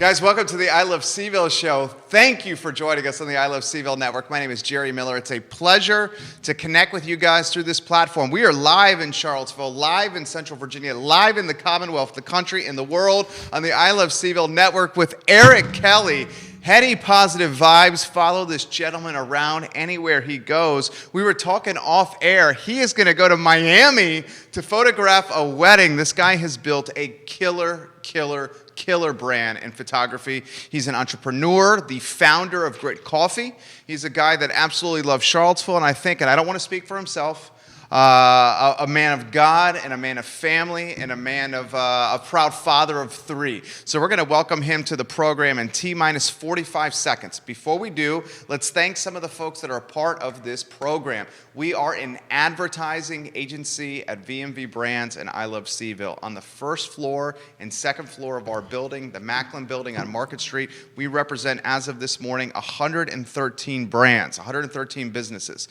Guys, welcome to the I Love CVille Show. Thank you for joining us on the I Love CVille Network. My name is Jerry Miller. It's a pleasure to connect with you guys through this platform. We are live in Charlottesville, live in Central Virginia, live in the Commonwealth, the country, and the world on the I Love CVille Network with Eric Kelley. Heady, positive vibes. Follow this gentleman around anywhere he goes. We were talking off air. He is going to go to Miami to photograph a wedding. This guy has built a killer brand in photography. He's an entrepreneur, the founder of Great Coffee. He's a guy that absolutely loves Charlottesville, and I don't want to speak for himself, a man of God and a man of family and a man of a proud father of three. So we're going to welcome him to the program in T-minus 45 seconds. Before we do, let's thank some of the folks that are a part of this program. We are an advertising agency at VMV Brands and I Love CVille. On the first floor and second floor of our building, the Macklin building on Market Street, we represent, as of this morning, 113 brands, 113 businesses.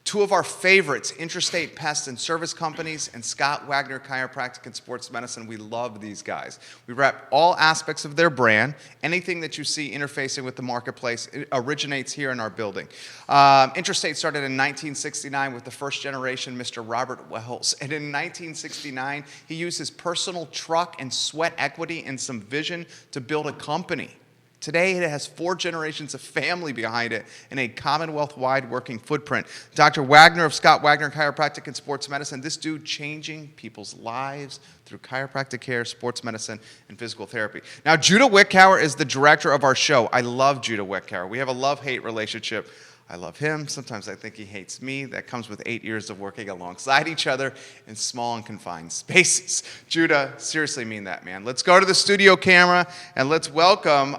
Two of our favorites, Interstate Pest and Service Companies and Scott Wagner Chiropractic and Sports Medicine. We love these guys. We rep all aspects of their brand. Anything that you see interfacing with the marketplace, it originates here in our building. Interstate started in 1969 with the first generation, Mr. Robert Wells. And in 1969, he used his personal truck and sweat equity and some vision to build a company. Today, it has 4 generations of family behind it and a Commonwealth-wide working footprint. Dr. Wagner of Scott Wagner Chiropractic and Sports Medicine, this dude changing people's lives through chiropractic care, sports medicine, and physical therapy. Now, Judah Wickower is the director of our show. I love Judah Wickower. We have a love-hate relationship. I love him. Sometimes I think he hates me. That comes with 8 years of working alongside each other in small and confined spaces. Judah, seriously mean that, man. Let's go to the studio camera and let's welcome,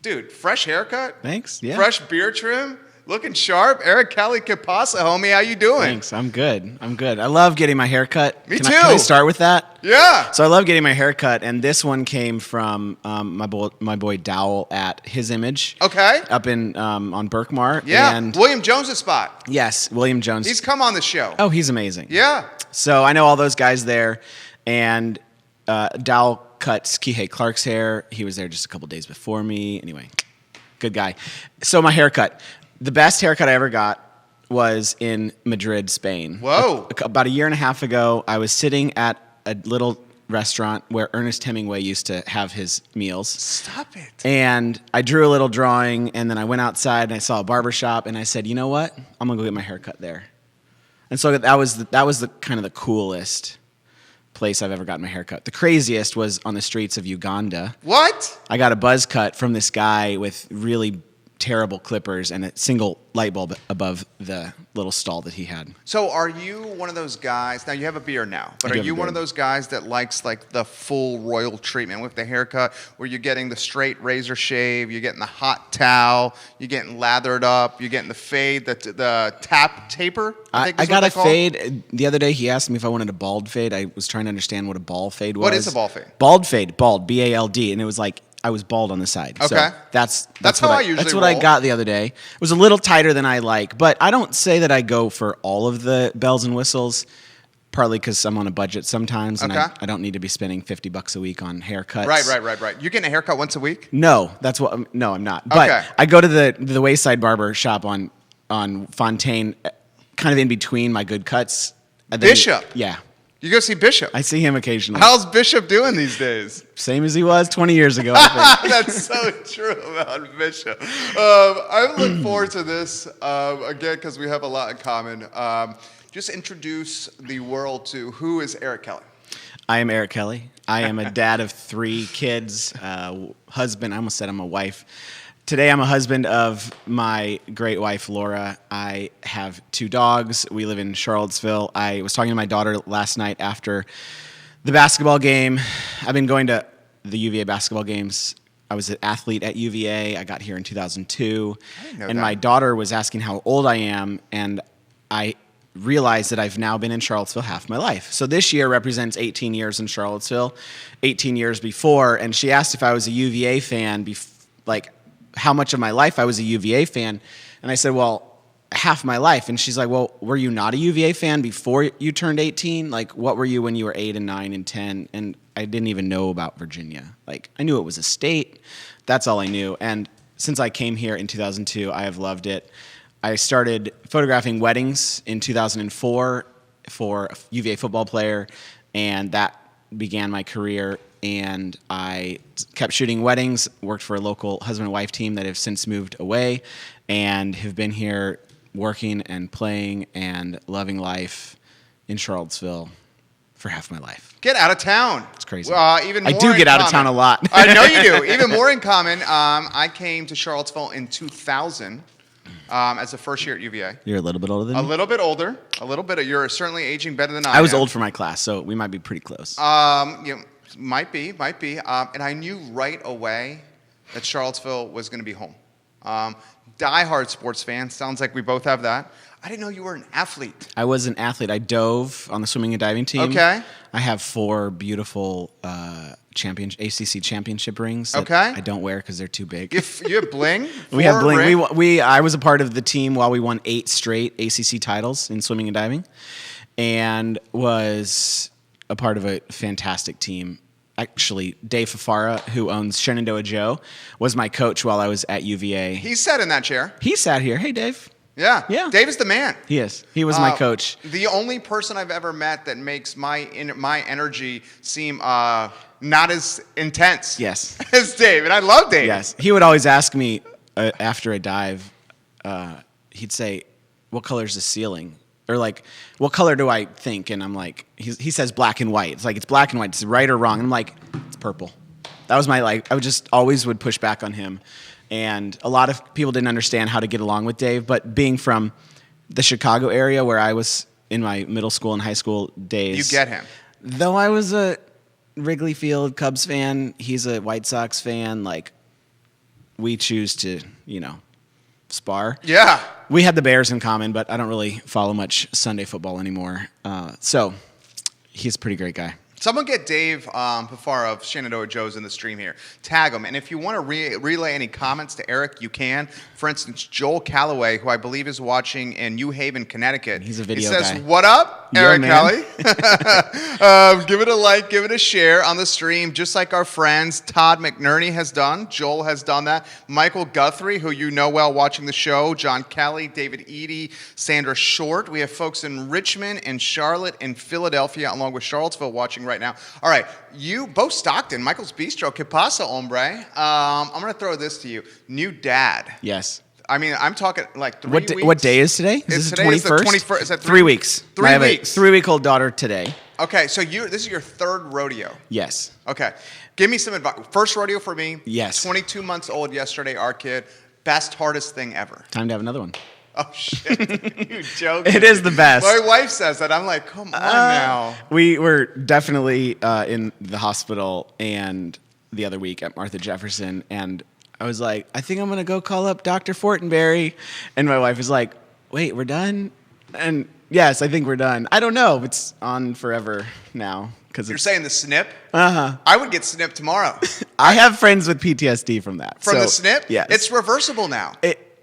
dude, fresh haircut. Thanks, yeah. Fresh beard trim. Looking sharp. Eric Kelley Photography, homie. How you doing? Thanks, I'm good. I love getting my hair cut. Me too. Can I start with that? Yeah. So I love getting my hair cut, and this one came from my boy Dowell at His Image. Okay. Up in on Berkmar. Yeah. And William Jones' spot. yes, William Jones. He's come on the show. Oh, he's amazing. Yeah. So I know all those guys there, and Dowell cuts Kihei Clark's hair. He was there just a couple days before me. Anyway, good guy. So my haircut. The best haircut I ever got was in Madrid, Spain. Whoa. About a year and a half ago, I was sitting at a little restaurant where Ernest Hemingway used to have his meals. Stop it. And I drew a little drawing, and then I went outside and I saw a barber shop, and I said, you know what? I'm going to go get my haircut there. And so that was the kind of the coolest place I've ever gotten my haircut. The craziest was on the streets of Uganda. What? I got a buzz cut from this guy with really terrible clippers and a single light bulb above the little stall that he had. So are you one of those guys, now you have a beard now, but are you one of those guys that likes like the full royal treatment with the haircut, where you're getting the straight razor shave, you're getting the hot towel, you're getting lathered up, you're getting the fade, the taper? I got a fade. The other day he asked me if I wanted a bald fade. I was trying to understand what a bald fade was. What is a bald fade? Bald fade, bald, B-A-L-D, and it was like I was bald on the side. Okay. So that's how I usually That's what roll. I got the other day. It was a little tighter than I like, but I don't say that I go for all of the bells and whistles, partly because I'm on a budget sometimes, and I don't need to be spending $50 a week on haircuts. Right. You're getting a haircut once a week? No, I'm not. But Okay. I go to the Wayside Barber Shop on Fontaine, kind of in between my good cuts. And then, Bishop? Yeah. You go see Bishop? I see him occasionally. How's Bishop doing these days? Same as he was 20 years ago, I think. That's so true about Bishop. I look forward to this, again, because we have a lot in common. Just introduce the world to who is Eric Kelley. I am Eric Kelley. I am a dad of 3 kids, husband. I almost said I'm a wife. Today, I'm a husband of my great wife, Laura. I have 2 dogs. We live in Charlottesville. I was talking to my daughter last night after the basketball game. I've been going to the UVA basketball games. I was an athlete at UVA. I got here in 2002. And my daughter was asking how old I am, and I realized that I've now been in Charlottesville half my life. So this year represents 18 years in Charlottesville, 18 years before, and she asked if I was a UVA fan, how much of my life I was a UVA fan, and I said, well, half my life. And she's like, well, were you not a UVA fan before you turned 18? Like, what were you when you were 8 and 9 and 10? And I didn't even know about Virginia. Like, I knew it was a state. That's all I knew. And since I came here in 2002, I have loved it. I started photographing weddings in 2004 for a UVA football player, and that began my career. And I kept shooting weddings, worked for a local husband and wife team that have since moved away, and have been here working and playing and loving life in Charlottesville for half my life. Get out of town. It's crazy. Even more I do get out of town a lot. I know you do. Even more in common. I came to Charlottesville in 2000 as a first year at UVA. You're a little bit older than me? A little bit older. A little bit. You're certainly aging better than I am. I was old for my class, so we might be pretty close. Might be. And I knew right away that Charlottesville was going to be home. Diehard sports fan. Sounds like we both have that. I didn't know you were an athlete. I was an athlete. I dove on the swimming and diving team. Okay. I have 4 beautiful ACC championship rings that Okay. I don't wear because they're too big. You have bling? We have 4 bling. ring? I was a part of the team while we won 8 straight ACC titles in swimming and diving, and was a part of a fantastic team. Actually, Dave Fafara, who owns Shenandoah Joe, was my coach while I was at UVA. He sat in that chair. He sat here. Hey, Dave. Yeah. Yeah. Dave is the man. He is. He was my coach. The only person I've ever met that makes my energy seem not as intense Yes. as Dave. And I love Dave. Yes. He would always ask me after a dive, he'd say, what color's the ceiling? Or like, what color do I think? And I'm like, he says black and white. It's like, it's black and white. It's right or wrong. And I'm like, it's purple. That was I would just always would push back on him. And a lot of people didn't understand how to get along with Dave. But being from the Chicago area where I was in my middle school and high school days. You get him. Though I was a Wrigley Field Cubs fan, he's a White Sox fan. Like, we choose to, spar. Yeah. We had the Bears in common, but I don't really follow much Sunday football anymore. So he's a pretty great guy. Someone get Dave Pafar of Shenandoah Joe's in the stream here. Tag him. And if you want to relay any comments to Eric, you can. For instance, Joel Calloway, who I believe is watching in New Haven, Connecticut. He's a video guy. He says, guy. what up, Yo, Eric man. Kelley? Give it a like, give it a share on the stream, just like our friends Todd McNerney has done. Joel has done that. Michael Guthrie, who you know well watching the show. John Kelly, David Eady, Sandra Short. We have folks in Richmond and Charlotte and Philadelphia, along with Charlottesville watching right now. All right, you, Bo Stockton, Michael's Bistro, que pasa, hombre? I'm going to throw this to you. New dad. Yes. I mean, I'm talking like 3 weeks. What day is today? Is this the 21st? Is the 21st. Is that 3 weeks. 3 I have weeks. a 3-week-old daughter today. Okay, so this is your 3rd rodeo. Yes. Okay, give me some advice. First rodeo for me. Yes. 22 months old yesterday, our kid. Best, hardest thing ever. Time to have another one. Oh, shit. You joking. It is the best. My wife says that. I'm like, come on now. We were definitely in the hospital and the other week at Martha Jefferson, and I was like, I think I'm going to go call up Dr. Fortenberry. And my wife was like, wait, we're done? And yes, I think we're done. I don't know. It's on forever now. You're saying the snip? Uh-huh. I would get snipped tomorrow. I have friends with PTSD from that. From the snip? Yes. It's reversible now.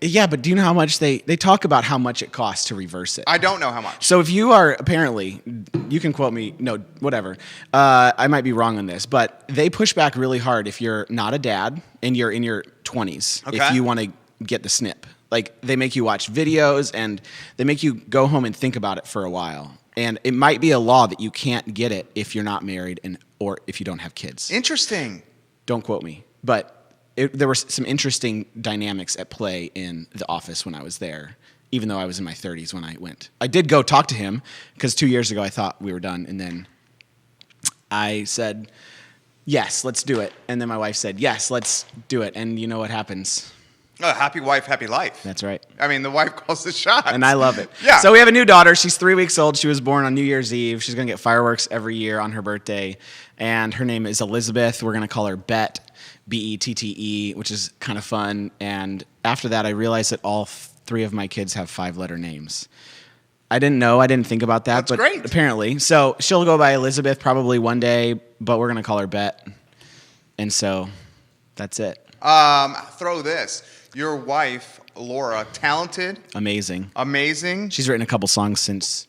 Yeah, but do you know how much they talk about how much it costs to reverse it? I don't know how much. So if you are, apparently, you can quote me, no, whatever. I might be wrong on this, but they push back really hard if you're not a dad and you're in your 20s, Okay. if you want to get the snip. Like, they make you watch videos and they make you go home and think about it for a while. And it might be a law that you can't get it if you're not married or if you don't have kids. Interesting. Don't quote me, but there were some interesting dynamics at play in the office when I was there, even though I was in my 30s when I went. I did go talk to him because 2 years ago I thought we were done, and then I said, yes, let's do it. And then my wife said, yes, let's do it. And you know what happens? Oh, happy wife, happy life. That's right. I mean, the wife calls the shots. And I love it. Yeah. So we have a new daughter. She's 3 weeks old. She was born on New Year's Eve. She's going to get fireworks every year on her birthday. And her name is Elizabeth. We're going to call her Bet. Bette, which is kind of fun. And after that, I realized that all 3 of my kids have 5-letter names. I didn't know. I didn't think about that. That's but great. Apparently. So she'll go by Elizabeth probably one day, but we're going to call her Bet. And so that's it. Throw this. Your wife Laura, talented, Amazing. amazing. She's written a couple songs since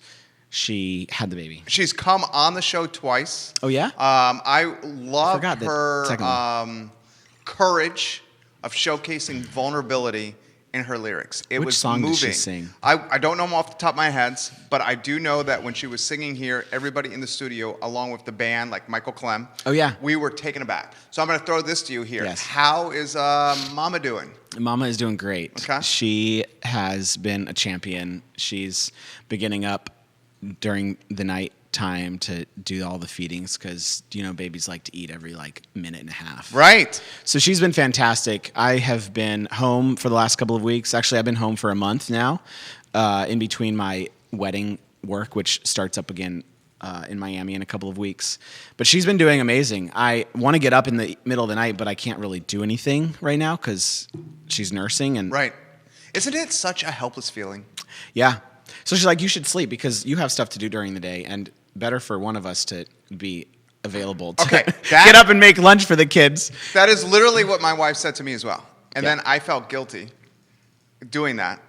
she had the baby. She's come on the show twice. Oh, yeah? I love Forgot the her second one. courage of showcasing vulnerability in her lyrics. It Which was song moving. did she sing? I don't know them off the top of my head, but I do know that when she was singing here, everybody in the studio, along with the band, like Michael Clem, Oh, yeah. we were taken aback. So I'm going to throw this to you here. Yes. How is Mama doing? Mama is doing great. Okay. She has been a champion. She's beginning up during the night time to do all the feedings because, babies like to eat every minute and a half. Right. So she's been fantastic. I have been home for the last couple of weeks. Actually, I've been home for a month now, in between my wedding work, which starts up again in Miami in a couple of weeks. But she's been doing amazing. I want to get up in the middle of the night, but I can't really do anything right now because she's nursing. And Right. Isn't it such a helpless feeling? yeah. So she's like, you should sleep because you have stuff to do during the day, and better for one of us to be available to Okay, get up and make lunch for the kids. That is literally what my wife said to me as well. And Yeah. then I felt guilty doing that.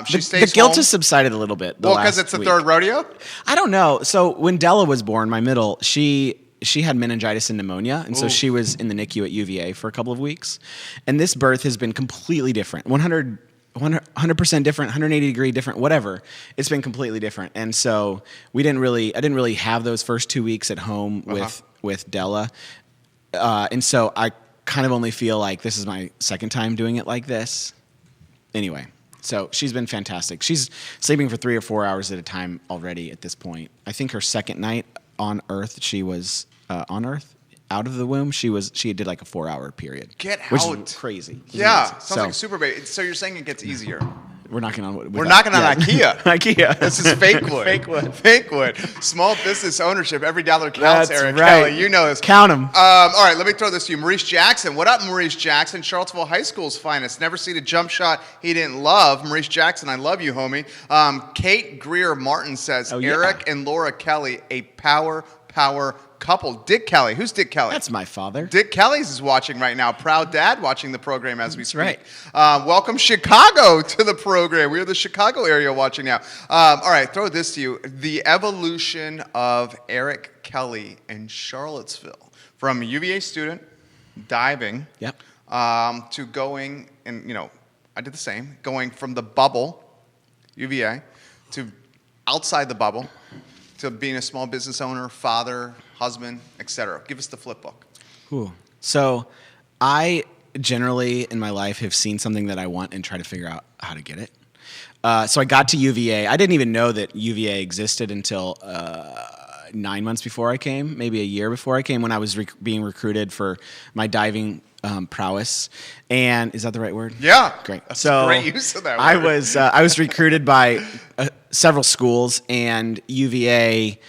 She The stays guilt home. has subsided a little bit. Well, because it's the third rodeo? I don't know. So when Della was born, my middle, she had meningitis and pneumonia, and so Ooh. she was in the NICU at UVA for a couple of weeks. And this birth has been completely different. 100% different, 180-degree different, whatever. It's been completely different. And so I didn't really have those first 2 weeks at home with Della. And so I kind of only feel like this is my second time doing it like this. Anyway, so she's been fantastic. She's sleeping for 3 or 4 hours at a time already at this point. I think her second night on Earth, she was on Earth. Out of the womb, she did like a 4-hour period. Get which out. is crazy. It's Yeah, amazing. sounds like a super baby. So you're saying it gets easier. We're knocking on wood. We're knocking on Yeah. IKEA. IKEA. This is fake wood. Fake wood. Fake wood. Small business ownership. Every dollar counts, That's Eric right. Kelley. You know this. Count 'em. All right, let me throw this to you. Maurice Jackson. What up, Maurice Jackson? Charlottesville High School's finest. Never seen a jump shot he didn't love. Maurice Jackson, I love you, homie. Kate Greer Martin says, Oh, yeah. Eric and Laura Kelley, a power couple. Dick Kelley. Who's Dick Kelley? That's my father. Dick Kelley's is watching right now. Proud dad watching the program as we That's speak. right. Welcome Chicago to the program. We're the Chicago area watching now. All right, throw this to you. The evolution of Eric Kelley in Charlottesville. From a UVA student, diving, Yep. to going, and I did the same, going from the bubble, UVA, to outside the bubble, to being a small business owner, father, husband, etc. Give us the flip book. Ooh. So I generally in my life have seen something that I want and try to figure out how to get it. So I got to UVA. I didn't even know that UVA existed until 9 months before I came, maybe a year before I came, when I was being recruited for my diving prowess. And is that the right word? Yeah, Great. That's So a great use of that I word. was recruited by several schools, and UVA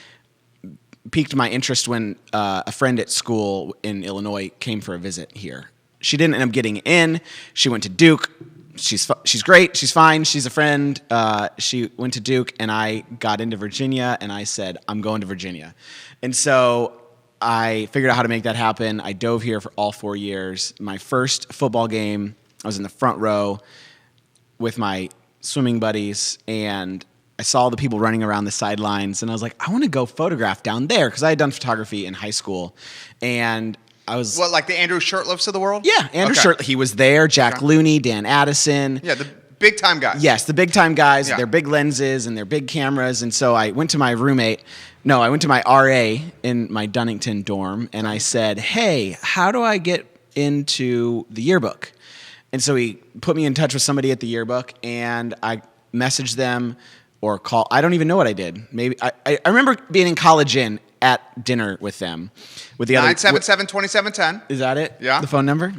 piqued my interest when a friend at school in Illinois came for a visit here. She didn't end up getting in. She went to Duke. She's great. She's fine. She's a friend. She went to Duke, and I got into Virginia, and I said, I'm going to Virginia. And so I figured out how to make that happen. I dove here for all 4 years. My first football game, I was in the front row with my swimming buddies, and I saw the people running around the sidelines, and I was like, I want to go photograph down there, because I had done photography in high school, and I was... What, like the Andrew Shirtlifts of the world? Yeah, Andrew Okay. Shirtley, he was there, Jack Okay. Looney, Dan Addison. Yeah, the big time guys. Yes, the big time guys, Yeah. their big lenses and their big cameras. And so I went to my I went to my RA in my Dunnington dorm, and I said, hey, how do I get into the yearbook? And so he put me in touch with somebody at the yearbook, and I messaged them or call. I don't even know what I did. Maybe I remember being in College Inn at dinner with them. With the other 977-2710. Is that it? Yeah. The phone number?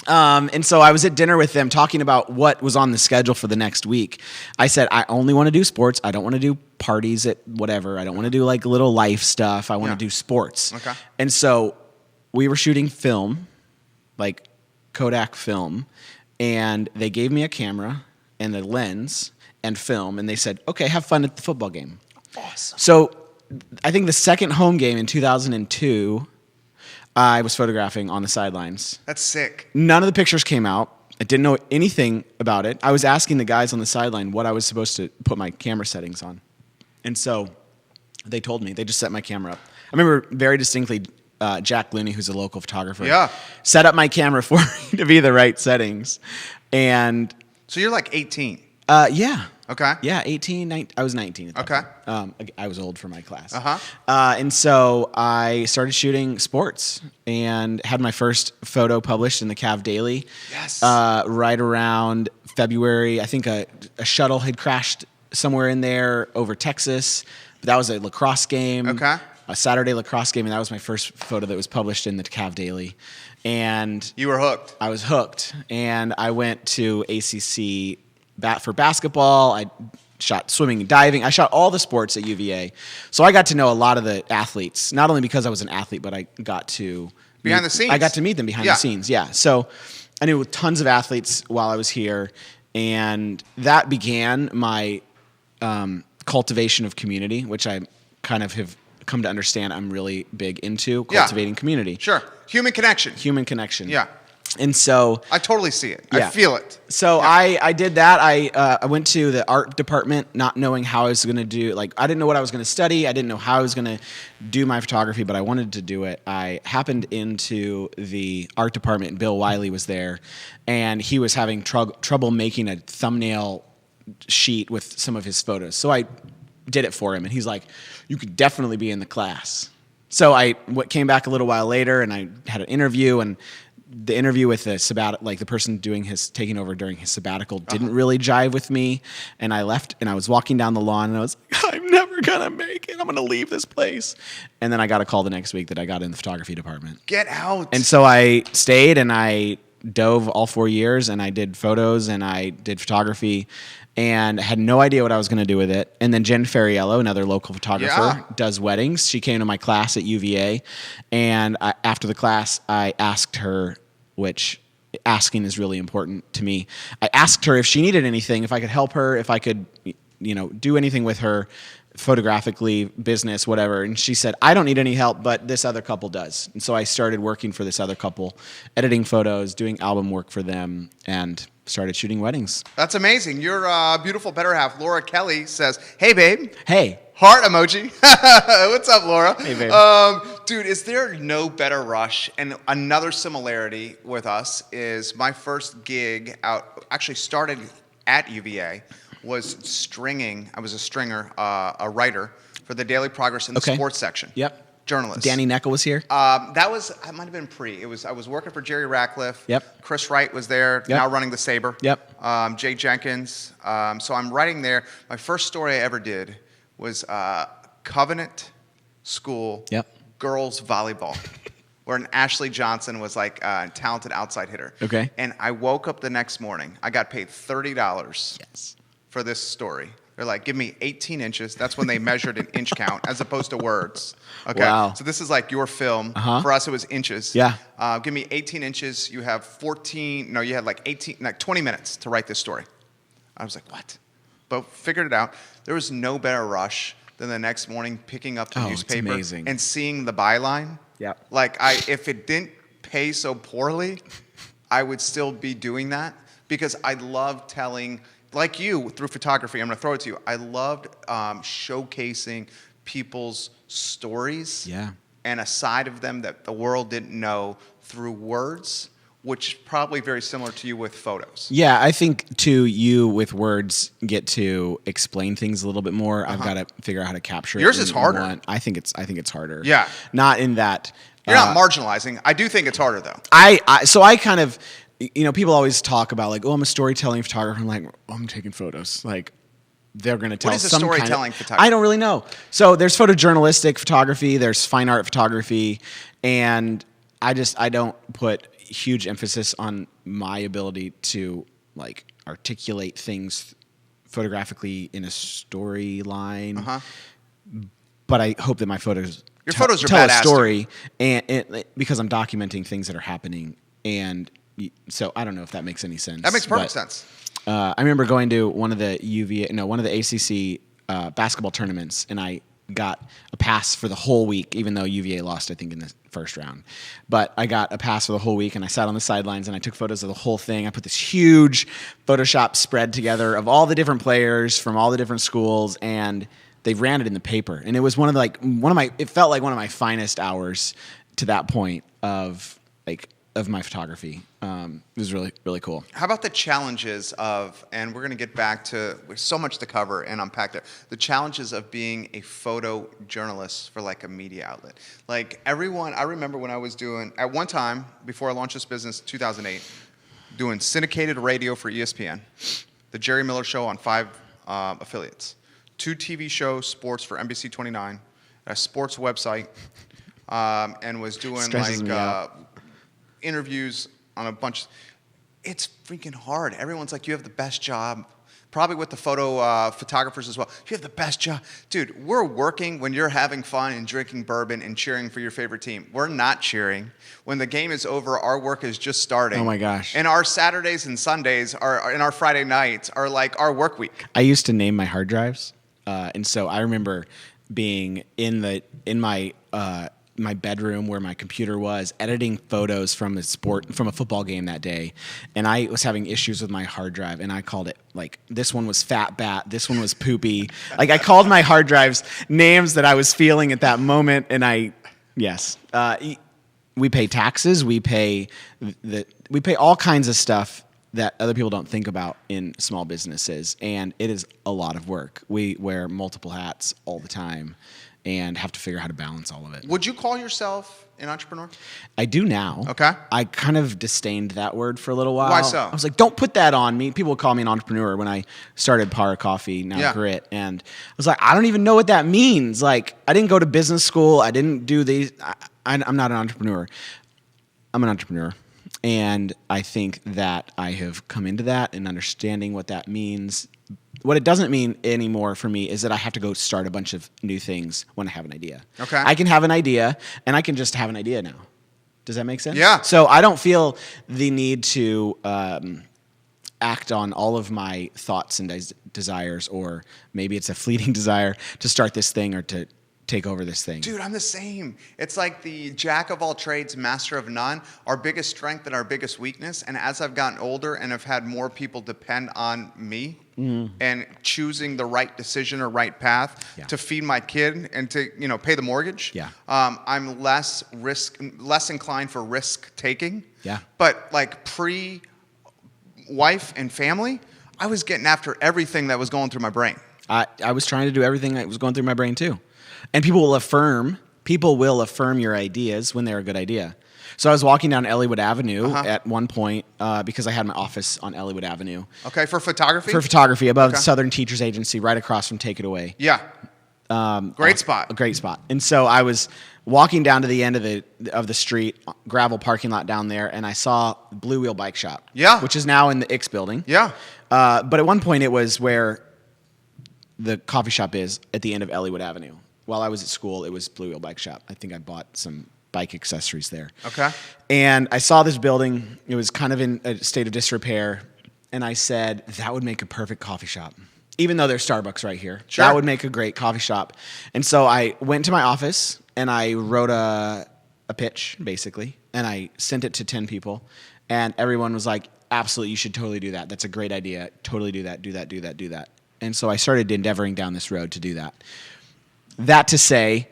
And so I was at dinner with them talking about what was on the schedule for the next week. I said, I only want to do sports. I don't want to do parties at whatever. I don't want to do like little life stuff. I want Yeah. to do sports. Okay. And so we were shooting film, like Kodak film, and they gave me a camera and a lens and film, and they said, okay, have fun at the football game. Awesome. So I think the second home game in 2002, I was photographing on the sidelines. That's sick. None of the pictures came out I didn't know anything about it. I was asking the guys on the sideline what I was supposed to put my camera settings on. And so they told me. They just set my camera up. I remember very distinctly Jack Looney, who's a local photographer, set up my camera for me to be the right settings. And so you're like 18. Yeah. Okay. Yeah, 18, 19, I was 19 at that point. I was old for my class. And so I started shooting sports and had my first photo published in the Cav Daily. Yes. Right around February. I think a shuttle had crashed somewhere in there over Texas. But that was a lacrosse game. Okay. A Saturday lacrosse game, and that was my first photo that was published in the Cav Daily. And you were hooked. I was hooked. And I went to ACC for basketball. I shot swimming and diving. I shot all the sports at UVA. So I got to know a lot of the athletes, not only because I was an athlete, but I got to behind the scenes. I got to meet them behind the scenes. Yeah. So I knew tons of athletes while I was here, and that began my cultivation of community, which I kind of have come to understand I'm really big into, cultivating community. Sure. Human connection. Human connection. Yeah. And so I totally see it. I feel it. So I did that. I went to the art department not knowing how I was going to do, like, I didn't know what I was going to study. I didn't know how I was going to do my photography, but I wanted to do it. I happened into the art department, and Bill Wiley was there, and he was having trouble making a thumbnail sheet with some of his photos. So I did it for him, and he's like, you could definitely be in the class. So I came back a little while later, and I had an interview, and the interview with the person taking over during his sabbatical didn't really jive with me, and I left, and I was walking down the lawn, and I was like, I'm never gonna make it. I'm gonna leave this place. And then I got a call the next week that I got in the photography department. Get out. And so I stayed, and I dove all 4 years, and I did photos, and I did photography, and had no idea what I was going to do with it. And then Jen Ferriello, another local photographer, does weddings. She came to my class at UVA, and after the class, I asked her, which asking is really important to me. I asked her if she needed anything, if I could help her, if I could, do anything with her, photographically, business, whatever. And she said, I don't need any help, but this other couple does. And so I started working for this other couple, editing photos, doing album work for them, and started shooting weddings. That's amazing. Your beautiful better half, Laura Kelley, says, hey, babe. Hey. Heart emoji. What's up, Laura? Hey, babe. Dude, is there no better rush? And another similarity with us is my first gig actually started at UVA, was stringing. I was a stringer, a writer for the Daily Progress in the sports section. Yep. Journalist. Danny Neckel was here. I might have been pre. I was working for Jerry Ratcliffe. Yep. Chris Wright was there, now running the Sabre. Yep. Jay Jenkins. So I'm writing there. My first story I ever did was Covenant School girls volleyball, where an Ashley Johnson was like a talented outside hitter. Okay. And I woke up the next morning. I got paid $30 for this story. They're like, give me 18 inches. That's when they measured an inch count as opposed to words. Okay. Wow. So this is like your film. For us, it was inches. Yeah. Give me 18 inches. You have 20 minutes to write this story. I was like, what? But figured it out. There was no better rush than the next morning picking up the newspaper and seeing the byline. Yep. Like, if it didn't pay so poorly, I would still be doing that because I love telling, like you, through photography. I'm going to throw it to you. I loved showcasing people's stories and a side of them that the world didn't know through words, which is probably very similar to you with photos. Yeah, I think too, you with words get to explain things a little bit more. I've got to figure out how to capture it. Yours is harder. I think it's harder. Yeah. Not in that. You're not marginalizing. I do think it's harder though. So I kind of, people always talk about like, oh, I'm a storytelling photographer. I'm like, oh, I'm taking photos. Like, they're going to tell what is some storytelling kind of, photography? I don't really know. So there's photojournalistic photography, there's fine art photography, and I don't put huge emphasis on my ability to like articulate things photographically in a storyline. But I hope that my photos tell a story, and because I'm documenting things that are happening, and so I don't know if that makes any sense. That makes perfect sense. I remember going to one of the ACC basketball tournaments, and I got a pass for the whole week, even though UVA lost, I think, in the first round. But I got a pass for the whole week, and I sat on the sidelines, and I took photos of the whole thing. I put this huge Photoshop spread together of all the different players from all the different schools, and they ran it in the paper. And it was it felt like one of my finest hours to that point of my photography. It was really, really cool. How about the challenges of, and we're going to get back to, there's so much to cover and unpack there, the challenges of being a photojournalist for like a media outlet. Like everyone, I remember when I was doing, at one time, before I launched this business, 2008, doing syndicated radio for ESPN, the Jerry Miller Show on 5 affiliates, 2 TV shows, sports for NBC 29, a sports website, and was doing Stresses me out. Interviews on a bunch. It's freaking hard. Everyone's like, you have the best job. Probably with the photographers as well. You have the best job. Dude, we're working when you're having fun and drinking bourbon and cheering for your favorite team. We're not cheering. When the game is over, our work is just starting. Oh my gosh. And our Saturdays and Sundays and our Friday nights are like our work week. I used to name my hard drives. And so I remember being in my bedroom where my computer was, editing photos from a football game that day, and I was having issues with my hard drive, and I called it, like, this one was Fat Bat, this one was Poopy. Like, I called my hard drives names that I was feeling at that moment, and we pay taxes, we pay all kinds of stuff that other people don't think about in small businesses, and it is a lot of work. We wear multiple hats all the time and have to figure out how to balance all of it. Would you call yourself an entrepreneur? I do now. Okay. I kind of disdained that word for a little while. Why so? I was like, don't put that on me. People would call me an entrepreneur when I started Para Coffee, now Grit. And I was like, I don't even know what that means. Like, I didn't go to business school. I didn't do these. I'm not an entrepreneur. I'm an entrepreneur. And I think that I have come into that and understanding what that means. What it doesn't mean anymore for me is that I have to go start a bunch of new things when I have an idea. Okay. I can have an idea, and I can just have an idea now. Does that make sense? Yeah. So I don't feel the need to act on all of my thoughts and desires, or maybe it's a fleeting desire to start this thing or to take over this thing. Dude, I'm the same. It's like the jack of all trades, master of none, our biggest strength and our biggest weakness. And as I've gotten older and have had more people depend on me and choosing the right decision or right path to feed my kid and to, pay the mortgage, I'm less inclined for risk taking. Yeah. But like pre-wife and family, I was getting after everything that was going through my brain. I was trying to do everything that was going through my brain too. And people will affirm your ideas when they're a good idea. So I was walking down Ellwood Avenue at one point because I had my office on Ellwood Avenue. Okay, for photography? For photography, above Southern Teachers Agency, right across from Take It Away. Yeah. Great spot. A great spot. And so I was walking down to the end of the street, gravel parking lot down there, and I saw Blue Wheel Bike Shop. Yeah. Which is now in the Ix building. Yeah. But at one point it was where the coffee shop is at the end of Ellwood Avenue. While I was at school, it was Blue Wheel Bike Shop. I think I bought some bike accessories there. Okay. And I saw this building. It was kind of in a state of disrepair. And I said, that would make a perfect coffee shop. Even though there's Starbucks right here. Sure. That would make a great coffee shop. And so I went to my office and I wrote a pitch, basically. And I sent it to 10 people. And everyone was like, absolutely, you should totally do that. That's a great idea. Totally do that, do that, do that, do that. And so I started endeavoring down this road to do that. That to say,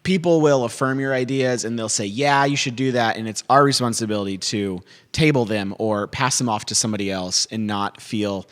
people will affirm your ideas and they'll say, yeah, you should do that. And it's our responsibility to table them or pass them off to somebody else and not feel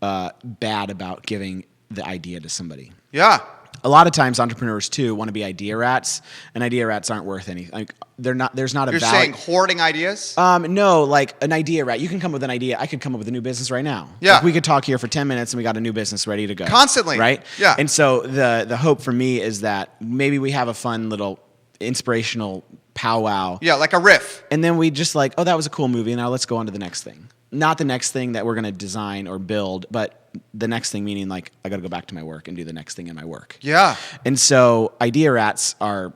bad about giving the idea to somebody. Yeah. A lot of times entrepreneurs too want to be idea rats, and idea rats aren't worth anything. Like, there's not a You're value. saying hoarding ideas? No, like an idea rat. You can come up with an idea. I could come up with a new business right now. Yeah. Like we could talk here for 10 minutes and we got a new business ready to go. Constantly. Right? Yeah. And so the hope for me is that maybe we have a fun little inspirational powwow. Yeah, like a riff. And then we just like, oh, that was a cool movie. Now let's go on to the next thing. Not the next thing that we're going to design or build, but the next thing meaning like I got to go back to my work and do the next thing in my work. Yeah. And so idea rats are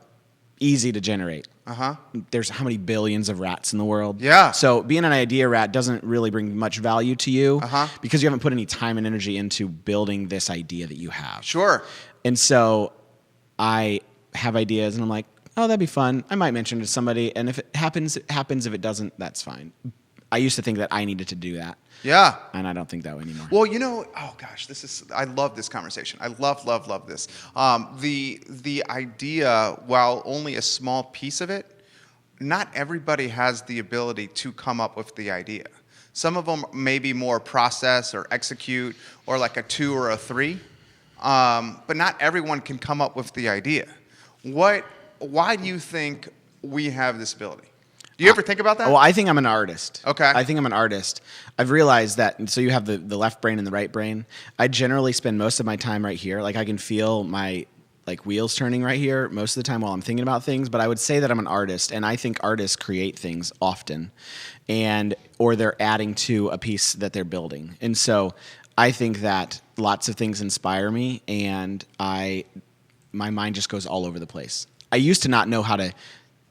easy to generate. Uh-huh. There's how many billions of rats in the world? Yeah. So being an idea rat doesn't really bring much value to you because you haven't put any time and energy into building this idea that you have. Sure. And so I have ideas and I'm like, oh, that'd be fun. I might mention it to somebody. And if it happens, it happens. If it doesn't, that's fine. I used to think that I needed to do that. Yeah. And I don't think that way anymore. Well, oh gosh, I love this conversation. I love this. The idea, while only a small piece of it, not everybody has the ability to come up with the idea. Some of them may be more process or execute or like a 2 or a 3. But not everyone can come up with the idea. Why do you think we have this ability? Do you ever think about that? Well, I think I'm an artist. Okay. I think I'm an artist. I've realized that, and so you have the left brain and the right brain. I generally spend most of my time right here. Like I can feel my wheels turning right here most of the time while I'm thinking about things, but I would say that I'm an artist, and I think artists create things often, or they're adding to a piece that they're building. And so I think that lots of things inspire me, and my mind just goes all over the place. I used to not know how to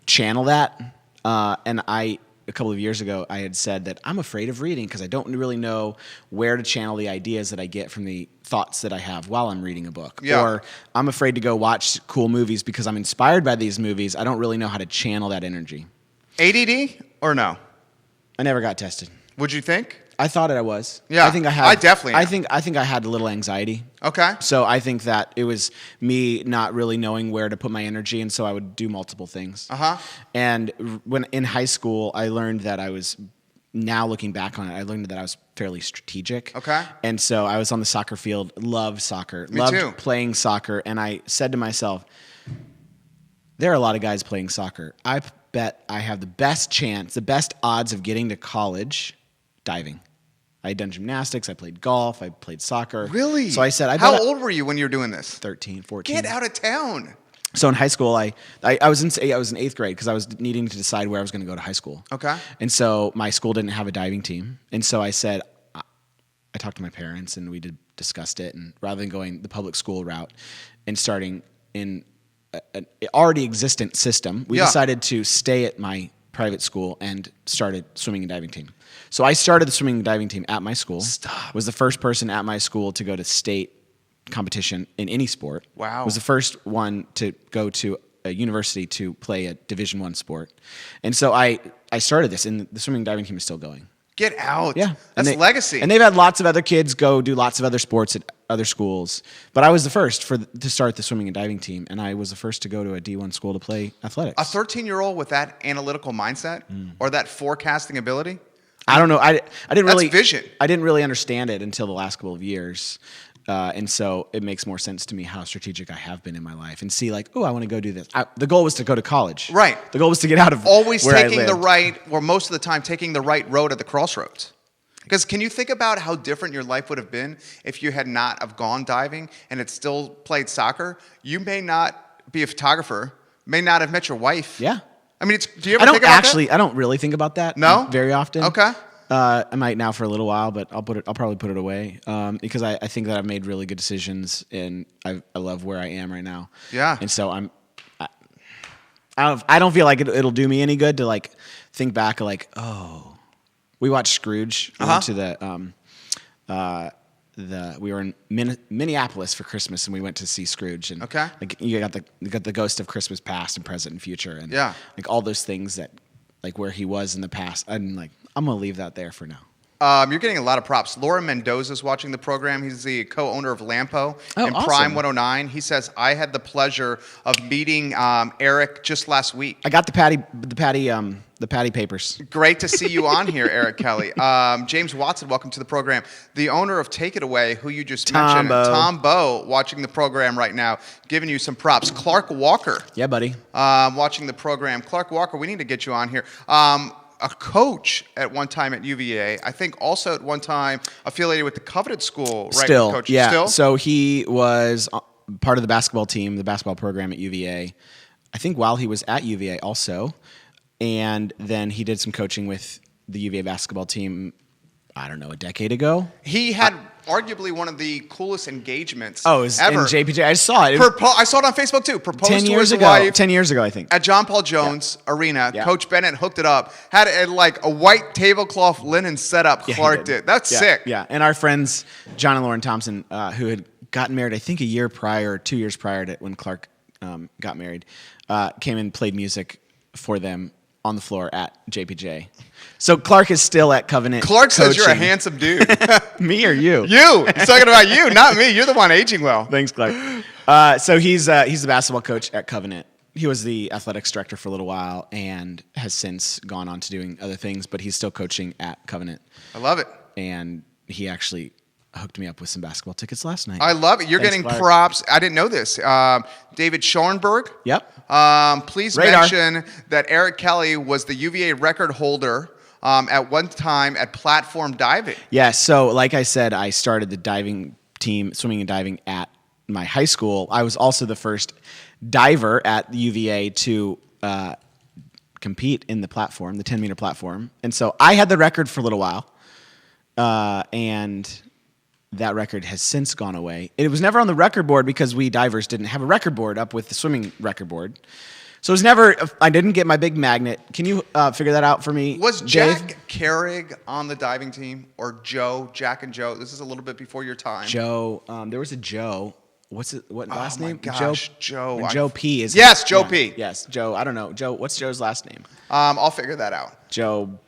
channel that. And a couple of years ago, I had said that I'm afraid of reading because I don't really know where to channel the ideas that I get from the thoughts that I have while I'm reading a book. Yeah. Or I'm afraid to go watch cool movies because I'm inspired by these movies. I don't really know how to channel that energy. ADD or no? I never got tested. Would you think? I thought I was. Yeah. I think I had. I definitely am. I think I had a little anxiety. Okay. So I think that it was me not really knowing where to put my energy, and so I would do multiple things. Uh-huh. And when in high school, I learned that I was. Now looking back on it, I learned that I was fairly strategic. Okay. And so I was on the soccer field, loved soccer, Me loved too. playing soccer, and I said to myself, there are a lot of guys playing soccer. I bet I have the best chance, the best odds of getting to college diving. I had done gymnastics, I played golf, I played soccer. Really? So I said, How old were you when you were doing this? 13, 14. Get out of town. So in high school, I was in 8th grade because I was needing to decide where I was going to go to high school. Okay. And so my school didn't have a diving team. And so I said, I talked to my parents and we discussed it. And rather than going the public school route and starting in an already existent system, we decided to stay at my private school and started swimming and diving team. So I started the swimming and diving team at my school. Stop. Was the first person at my school to go to state competition in any sport. Wow. Was the first one to go to a university to play a Division I sport. And so I started this, and the swimming and diving team is still going. Get out. Yeah. That's legacy. And they've had lots of other kids go do lots of other sports at other schools. But I was the first to start the swimming and diving team, and I was the first to go to a D1 school to play athletics. A 13-year-old with that analytical mindset or that forecasting ability? I don't know. I didn't really vision. I didn't really understand it until the last couple of years. And so it makes more sense to me how strategic I have been in my life and see like, oh, I want to go do this. The goal was to go to college. Right. The goal was to get out of always where taking I the lived. right, or most of the time taking the right road at the crossroads. Because can you think about how different your life would have been if you had not have gone diving and had still played soccer? You may not be a photographer, may not have met your wife. Yeah. I mean, do you ever think about that? I don't really think about that. No? Very often. Okay. I might now for a little while, but I'll probably put it away because I think that I've made really good decisions and I love where I am right now. Yeah. And so I don't feel like it'll do me any good to like think back like, oh, we watched Scrooge. We went to we were in Minneapolis for Christmas and we went to see Scrooge and like you got the ghost of Christmas past and present and future and like all those things that like where he was in the past. I'm like, I'm going to leave that there for now. You're getting a lot of props. Laura Mendoza's watching the program. He's the co-owner of Lampo and awesome. Prime 109. He says, I had the pleasure of meeting Eric just last week. I got the Patty papers. Great to see you on here, Eric Kelley. James Watson, welcome to the program. The owner of Take It Away, who you just mentioned, Tom Bowe, watching the program right now, giving you some props. Clark Walker. Yeah, buddy. Watching the program. Clark Walker, we need to get you on here. A coach at one time at UVA. I think also at one time affiliated with the coveted school, right? Still, Coach? yeah. Still? So he was part of the basketball team, the basketball program at UVA. I think while he was at UVA also. And then he did some coaching with the UVA basketball team, I don't know, a decade ago. He had arguably one of the coolest engagements ever. In JPJ. I saw it. I saw it on Facebook too. Proposed 10 to years his ago. wife 10 years ago, I think. at John Paul Jones Arena. Coach Bennett hooked it up. Had like a white tablecloth linen setup. Clark did. That's sick. Yeah, and our friends, John and Lauren Thompson, who had gotten married, I think a year prior, 2 years prior to when Clark got married, came and played music for them on the floor at JPJ. So Clark is still at Covenant. Clark says you're a coaching. handsome dude. Me or you? You. He's talking about you, not me. You're the one aging well. Thanks, Clark. So he's the basketball coach at Covenant. He was the athletics director for a little while and has since gone on to doing other things, but he's still coaching at Covenant. I love it. And he actually hooked me up with some basketball tickets last night. I love it. You're Thanks, getting Clark. props. I didn't know this. David Schoenberg. Yep. Please Radar. mention that Eric Kelley was the UVA record holder at one time at platform diving. Yeah, so like I said, I started the diving team, swimming and diving at my high school. I was also the first diver at the UVA to compete in the platform, the 10-meter platform. And so I had the record for a little while, and that record has since gone away. It was never on the record board because we divers didn't have a record board up with the swimming record board. So it was never, I didn't get my big magnet. Can you figure that out for me, Was Dave? Jack Carrig on the diving team or Jack and Joe? This is a little bit before your time. Joe, there was a Joe. What last my name? gosh, Joe. Joe P. is Yes, Joe P. Yes, Joe. I don't know. Joe. What's Joe's last name? I'll figure that out. Joe.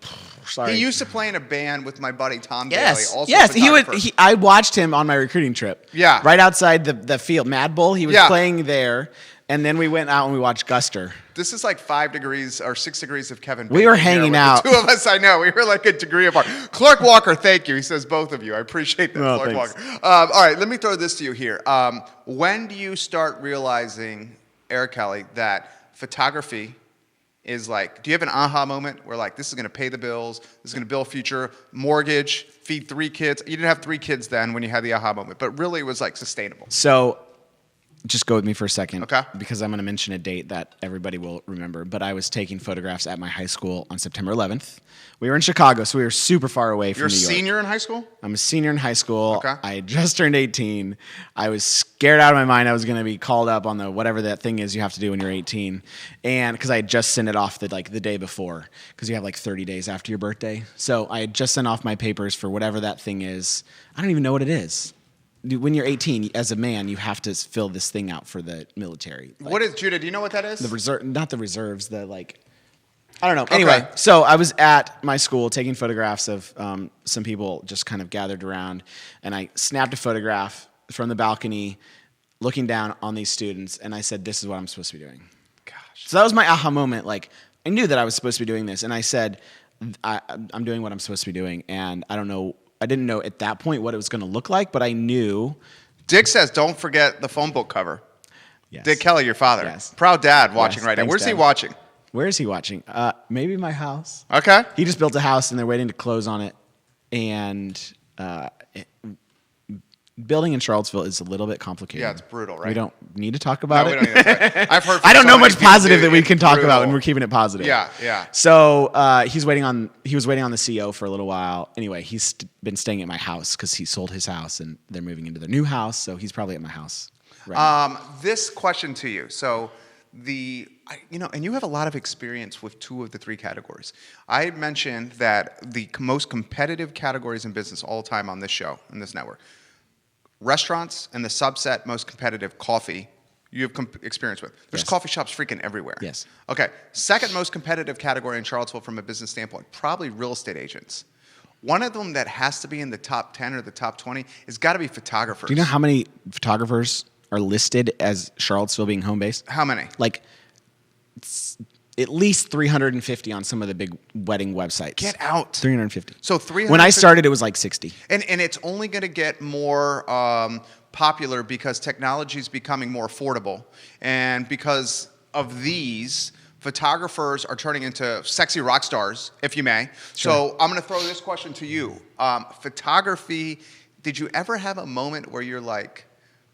Sorry. He used to play in a band with my buddy Tom Yes. Daly. Also Yes. a He would. photographer. I watched him on my recruiting trip. Yeah. Right outside the field, Mad Bull. He was Yeah. playing there, and then we went out and we watched Guster. This is like 5 degrees or 6 degrees of Kevin We Bacon were here hanging with out. The two of us, I know. We were like a degree apart. Clark Walker, thank you. He says both of you. I appreciate that, Oh, Clark thanks. Walker. All right, let me throw this to you here. When do you start realizing, Eric Kelley, that photography is like, do you have an aha moment where like, this is going to pay the bills, this is going to build future, mortgage, feed 3 kids? You didn't have 3 kids then when you had the aha moment, but really it was like sustainable. So, just go with me for a second. Okay. Because I'm going to mention a date that everybody will remember. But I was taking photographs at my high school on September 11th. We were in Chicago, so we were super far away from You're a New York. senior in high school? I'm a senior in high school. Okay. I had just turned 18. I was scared out of my mind I was going to be called up on the whatever that thing is you have to do when you're 18. And because I had just sent it off the day before, because you have like 30 days after your birthday. So I had just sent off my papers for whatever that thing is. I don't even know what it is. When you're 18, as a man, you have to fill this thing out for the military. Like, What is, Judah, do you know what that is? the reserve? Not the reserves. The like, I don't know. Anyway, so I was at my school taking photographs of some people just kind of gathered around, and I snapped a photograph from the balcony, looking down on these students, and I said, "This is what I'm supposed to be doing." Gosh. So that was my aha moment. Like, I knew that I was supposed to be doing this, and I said, I'm doing what I'm supposed to be doing, and I didn't know at that point what it was going to look like, but I knew. Dick says, don't forget the phone book cover. Yes. Dick Kelley, your father. Yes. Proud dad watching Yes, right now. thanks, Where's he Dad. watching? Where is he watching? Maybe my house. Okay. He just built a house, and they're waiting to close on it. And building in Charlottesville is a little bit complicated. Yeah, it's brutal, right? We don't need to talk about No, it. we don't need to. I've heard from I don't know so many much people, positive dude, that we it's can talk brutal. about, and we're keeping it positive. Yeah, yeah. So he was waiting on the CO for a little while. Anyway, he's been staying at my house because he sold his house, and they're moving into their new house. So he's probably at my house right now. This question to you. So and you have a lot of experience with 2 of the 3 categories. I mentioned that the most competitive categories in business all the time on this show, in this network, restaurants and the subset most competitive, coffee, you have experience with. There's Yes. coffee shops freaking everywhere. Yes. Okay. Second most competitive category in Charlottesville from a business standpoint, probably real estate agents. One of them that has to be in the top 10 or the top 20 has got to be photographers. Do you know how many photographers are listed as Charlottesville being home base? How many? Like, it's at least 350 on some of the big wedding websites. Get out. 350. So 350. When I started, it was like 60. And it's only going to get more popular because technology is becoming more affordable. And because of these, photographers are turning into sexy rock stars, if you may. Sure. So I'm going to throw this question to you. Photography, did you ever have a moment where you're like,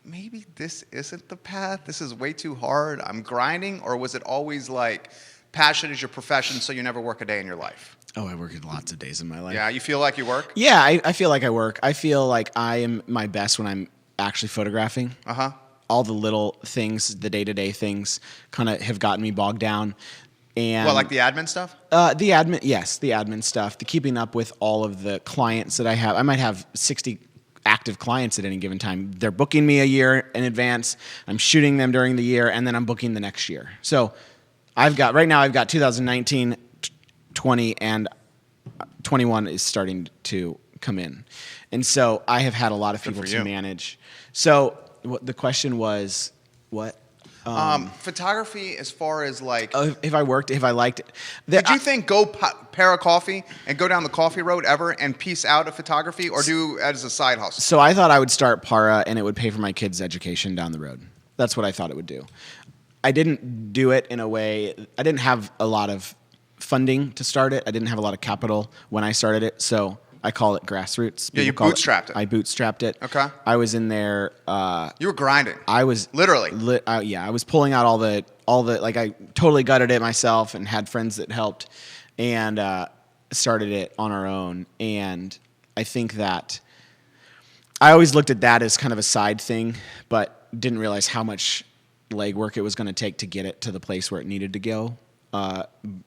maybe this isn't the path, this is way too hard, I'm grinding? Or was it always like, passion is your profession, so you never work a day in your life? Oh, I work lots of days in my life. Yeah, you feel like you work? Yeah, I feel like I work. I feel like I am my best when I'm actually photographing. Uh-huh. All the little things, the day-to-day things, kind of have gotten me bogged down. And Well, like the admin stuff? the admin stuff, the keeping up with all of the clients that I have. I might have 60 active clients at any given time. They're booking me a year in advance. I'm shooting them during the year, and then I'm booking the next year. So right now I've got 2019, 20, and 21 is starting to come in. And so I have had a lot of people to manage. So the question was, what? Photography, as far as like, if I liked it. Did you think go pair a coffee and go down the coffee road ever and piece out of photography, or do it as a side hustle? So I thought I would start Para and it would pay for my kids' education down the road. That's what I thought it would do. I didn't do it in a way. I didn't have a lot of funding to start it. I didn't have a lot of capital when I started it. So I call it grassroots. Yeah, you bootstrapped it. I bootstrapped it. Okay. I was in there. You were grinding. I was literally. I was pulling out all the like I totally gutted it myself and had friends that helped, and started it on our own. And I think that I always looked at that as kind of a side thing, but didn't realize how much legwork it was going to take to get it to the place where it needed to go.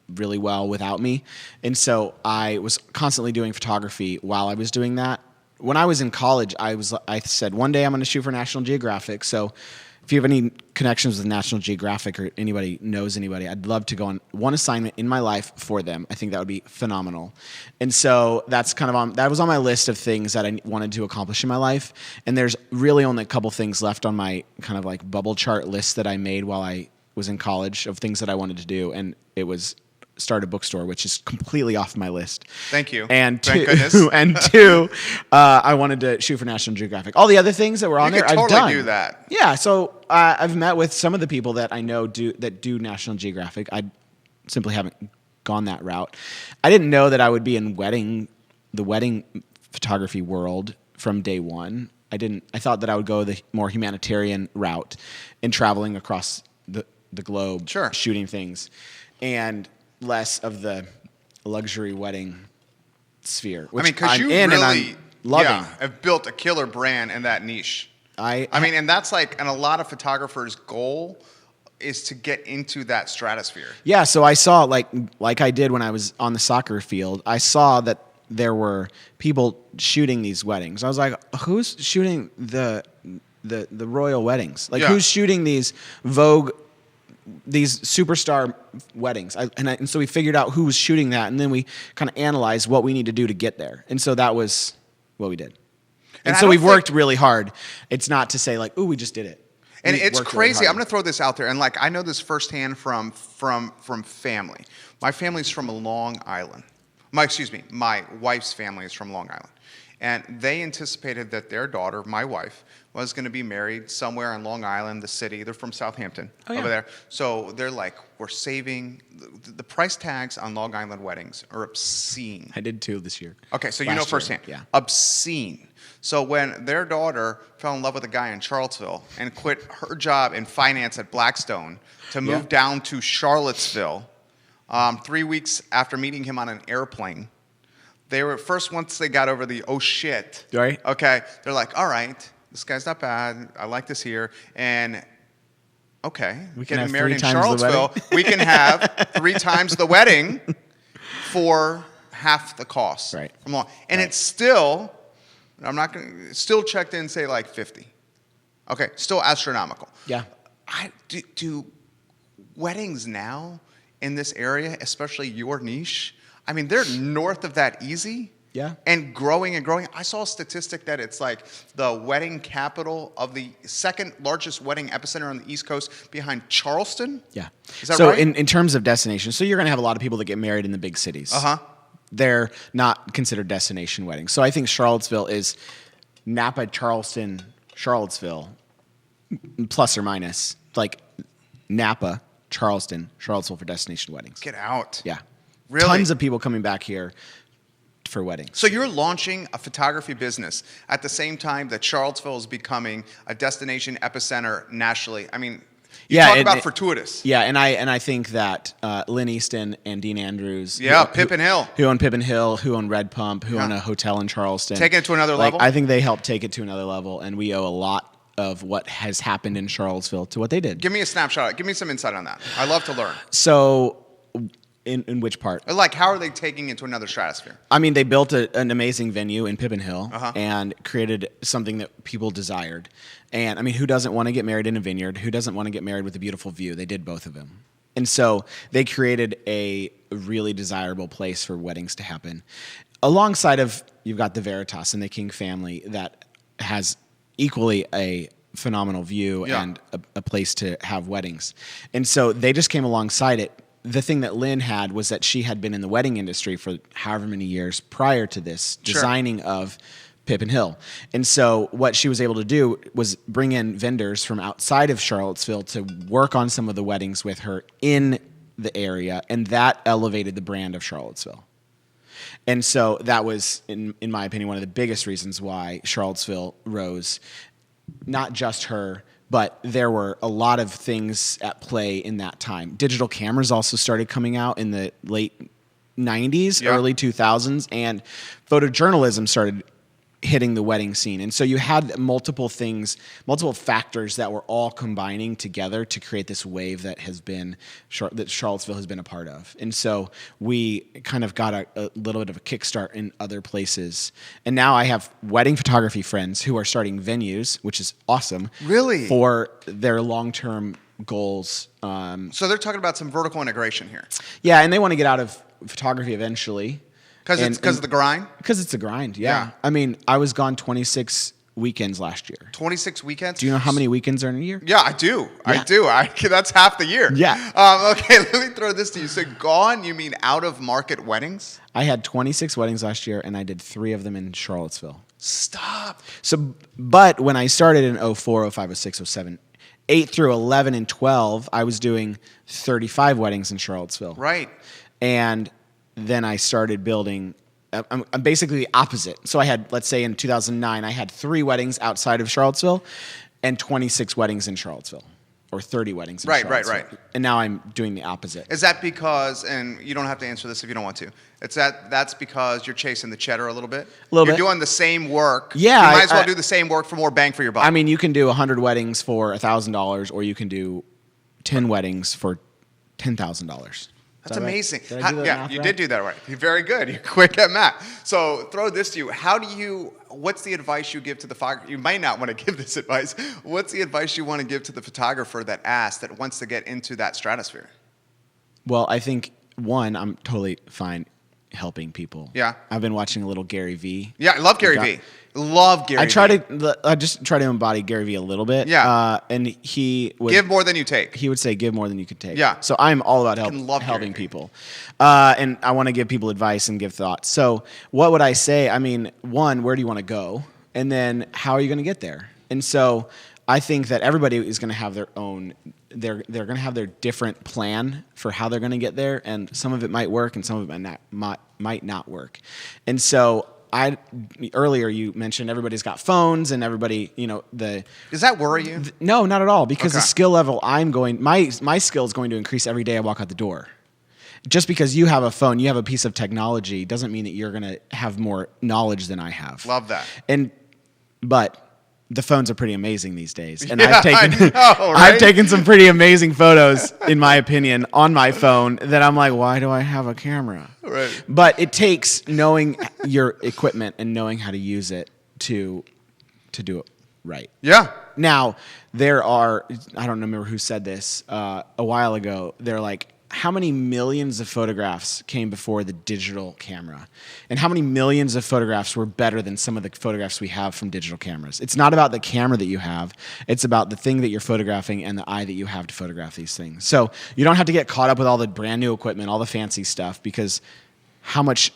Really well without me. And so I was constantly doing photography while I was doing that. When I was in college, I said, one day I'm going to shoot for National Geographic. So if you have any connections with National Geographic or anybody knows anybody, I'd love to go on one assignment in my life for them. I think that would be phenomenal. And so that's that was on my list of things that I wanted to accomplish in my life. And there's really only a couple things left on my kind of like bubble chart list that I made while I was in college of things that I wanted to do, and it was start a bookstore, which is completely off my list. Thank you. And thank goodness. And two, I wanted to shoot for National Geographic. All the other things that were on there, I've done. You could totally do that. Yeah, so I've met with some of the people that I know do National Geographic. I simply haven't gone that route. I didn't know that I would be in the wedding photography world from day one. I thought that I would go the more humanitarian route in traveling across the globe, sure, shooting things, and less of the luxury wedding sphere, which because you in really, and I'm loving. Have built a killer brand in that niche. And that's and a lot of photographers' goal is to get into that stratosphere. Yeah, so I saw like I did when I was on the soccer field. I saw that there were people shooting these weddings. I was like, who's shooting the royal weddings? Like, who's shooting these Vogue? These superstar weddings, and so we figured out who was shooting that, and then we kind of analyzed what we need to do to get there, and so that was what we did. And so we've worked really hard. It's not to say like, "Ooh, we just did it." And it's crazy. I'm going to throw this out there, and I know this firsthand from family. My family's from Long Island. My wife's family is from Long Island, and they anticipated that their daughter, my wife, was going to be married somewhere in Long Island, the city. They're from Southampton, over there. So they're like, we're saving. The price tags on Long Island weddings are obscene. I did too this year. Okay, so you know firsthand. Yeah. Obscene. So when their daughter fell in love with a guy in Charlottesville and quit her job in finance at Blackstone to move down to Charlottesville, 3 weeks after meeting him on an airplane, they were once they got over the, oh shit. Right. Okay, they're like, all right, this guy's not bad. I like this here. And okay, we can getting have married in Charlottesville, we can have 3 times the wedding for half the cost. Right. From Long. And it's still, still checked in, say like 50. Okay, still astronomical. Yeah. Do weddings now in this area, especially your niche, they're north of that easy. Yeah. And growing and growing. I saw a statistic that it's like the wedding capital of the second largest wedding epicenter on the East Coast behind Charleston. Yeah. Is that right? So in terms of destinations, so you're going to have a lot of people that get married in the big cities. Uh-huh. They're not considered destination weddings. So I think Charlottesville is Napa, Charleston, Charlottesville, plus or minus. Like Napa, Charleston, Charlottesville for destination weddings. Get out. Yeah. Really? Tons of people coming back here for weddings. So you're launching a photography business at the same time that Charlottesville is becoming a destination epicenter nationally. Talk about fortuitous. Yeah, and I think that Lynn Easton and Dean Andrews, Pippin Hill, who own Pippin Hill, who own Red Pump, who own a hotel in Charleston, taking it to another level. I think they helped take it to another level, and we owe a lot of what has happened in Charlottesville to what they did. Give me a snapshot. Give me some insight on that. I love to learn. So In which part? Like, how are they taking it to another stratosphere? I mean, they built an amazing venue in Pippin Hill Uh-huh. and created something that people desired. And I mean, who doesn't want to get married in a vineyard? Who doesn't want to get married with a beautiful view? They did both of them. And so they created a really desirable place for weddings to happen. Alongside of, you've got the Veritas and the King family that has equally a phenomenal view and a place to have weddings. And so they just came alongside it. The thing that Lynn had was that she had been in the wedding industry for however many years prior to this designing of Pippin Hill. And so what she was able to do was bring in vendors from outside of Charlottesville to work on some of the weddings with her in the area, and that elevated the brand of Charlottesville. And so that was, in my opinion, one of the biggest reasons why Charlottesville rose. Not just her, but there were a lot of things at play in that time. Digital cameras also started coming out in the late 90s, early 2000s, and photojournalism started hitting the wedding scene. And so you had multiple things, multiple factors that were all combining together to create this wave that that Charlottesville has been a part of. And so we kind of got a little bit of a kickstart in other places. And now I have wedding photography friends who are starting venues, which is awesome. Really? For their long-term goals. So they're talking about some vertical integration here. Yeah, and they want to get out of photography eventually. Because of the grind? Because it's a grind, yeah. I mean, I was gone 26 weekends last year. 26 weekends? Do you know how many weekends are in a year? Yeah, I do. Yeah. I do. That's half the year. Yeah. Okay, let me throw this to you. So gone, you mean out of market weddings? I had 26 weddings last year, and I did 3 of them in Charlottesville. Stop. So, but when I started in 04, 05, 06, 07, 8 through 11 and 12, I was doing 35 weddings in Charlottesville. Right. And then I started building. I'm basically the opposite. So I had, let's say in 2009, I had 3 weddings outside of Charlottesville and 26 weddings in Charlottesville, or 30 weddings in Charlottesville. Right. And now I'm doing the opposite. Is that because, and you don't have to answer this if you don't want to, that's because you're chasing the cheddar a little bit? You're doing the same work. Yeah. You might as well do the same work for more bang for your buck. I mean, you can do 100 weddings for $1,000, or you can do 10 weddings for $10,000. That's amazing. Did I do that math you right? did do that right. You're very good. You're quick at math. So throw this to you. What's the advice you give to the photographer? You might not want to give this advice. What's the advice you want to give to the photographer that wants to get into that stratosphere? Well, I think, one, I'm totally fine helping people. Yeah. I've been watching a little Gary Vee. Yeah, I love Gary Vee. Love Gary Vee. I just try to embody Gary Vee a little bit. Yeah. And he would give more than you take. He would say, give more than you could take. Yeah. So I'm all about helping people. And I want to give people advice and give thoughts. So what would I say? I mean, one, where do you want to go? And then how are you going to get there? And so I think that everybody is going to have their own, they're going to have their different plan for how they're going to get there. And some of it might work and some of it might not work. And so earlier you mentioned everybody's got phones and everybody, Does that worry you? No, not at all. Because the skill level my skill is going to increase every day I walk out the door. Just because you have a phone, you have a piece of technology, doesn't mean that you're going to have more knowledge than I have. Love that. But the phones are pretty amazing these days. And yeah, I've taken some pretty amazing photos, in my opinion, on my phone that I'm like, why do I have a camera? Right. But it takes knowing your equipment and knowing how to use it to do it right. Yeah. Now, I don't remember who said this a while ago. They're like, how many millions of photographs came before the digital camera? And how many millions of photographs were better than some of the photographs we have from digital cameras? It's not about the camera that you have. It's about the thing that you're photographing and the eye that you have to photograph these things. So you don't have to get caught up with all the brand new equipment, all the fancy stuff, because how much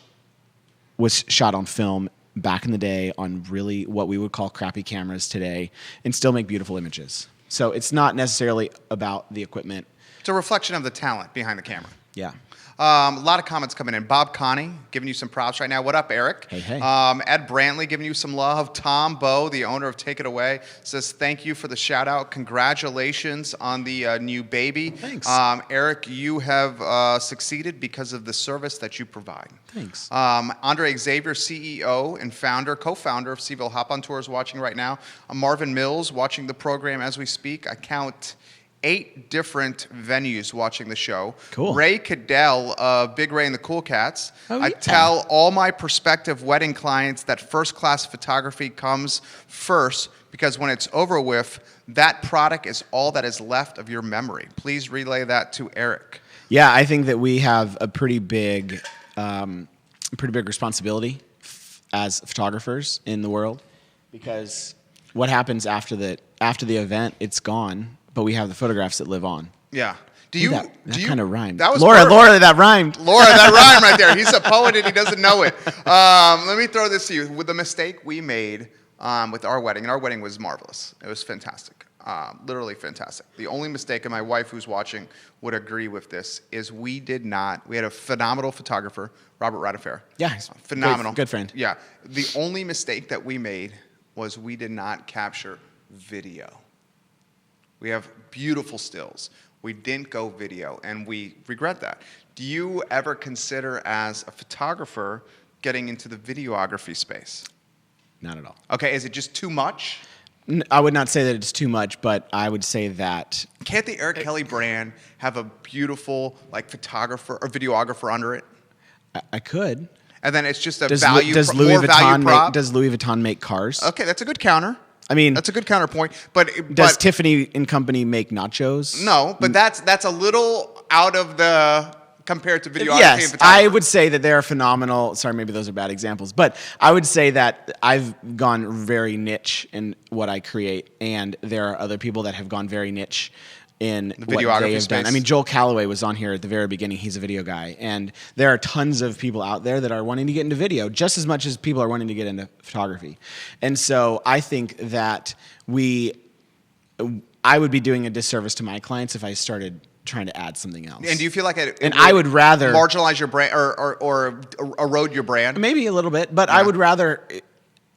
was shot on film back in the day on really what we would call crappy cameras today and still make beautiful images. So it's not necessarily about the equipment. It's a reflection of the talent behind the camera. Yeah. A lot of comments coming in. Bob Connie giving you some props right now. What up, Eric? Hey. Ed Brantley giving you some love. Tom Bowe, the owner of Take It Away, says thank you for the shout out. Congratulations on the new baby. Thanks. Eric, you have succeeded because of the service that you provide. Thanks. Andre Xavier, CEO and co-founder of CVille Hop on Tours, watching right now. Marvin Mills watching the program as we speak. I count 8 different venues watching the show. Cool. Ray Cadell of Big Ray and the Cool Cats. Oh, I yeah. tell all my prospective wedding clients that first-class photography comes first, because when it's over with, that product is all that is left of your memory. Please relay that to Eric. Yeah, I think that we have a pretty big responsibility as photographers in the world, because what happens after the event, it's gone, but we have the photographs that live on. Yeah. That kind of rhymed. That was Laura, perfect. Laura, that rhymed. Laura, that rhyme right there. He's a poet and he doesn't know it. Let me throw this to you. With the mistake we made with our wedding, and our wedding was marvelous. It was fantastic. Literally fantastic. The only mistake, and my wife who's watching would agree with this, is we had a phenomenal photographer, Robert Ratifair. Yeah, he's phenomenal. good friend. Yeah. The only mistake that we made was we did not capture video. We have beautiful stills. We didn't go video, and we regret that. Do you ever consider, as a photographer, getting into the videography space? Not at all. Okay, is it just too much? I would not say that it's too much, but I would say that... Can't the Eric Kelley brand have a beautiful photographer or videographer under it? I could. And then it's just a Does value prop? Does Louis Vuitton make cars? Okay, that's a good counter. I mean, that's a good counterpoint. But does Tiffany and Company make nachos? No, but that's a little out of the compared to videography and Yes, photography. I would say that they're phenomenal. Sorry, maybe those are bad examples, but I would say that I've gone very niche in what I create, and there are other people that have gone very niche in The what videography they have done. space. I mean, Joel Calloway was on here at the very beginning. He's a video guy, and there are tons of people out there that are wanting to get into video just as much as people are wanting to get into photography. And so I think that I would be doing a disservice to my clients if I started trying to add something else. And do you feel like it I would rather marginalize your brand or erode your brand? Maybe a little bit, but Yeah. I would rather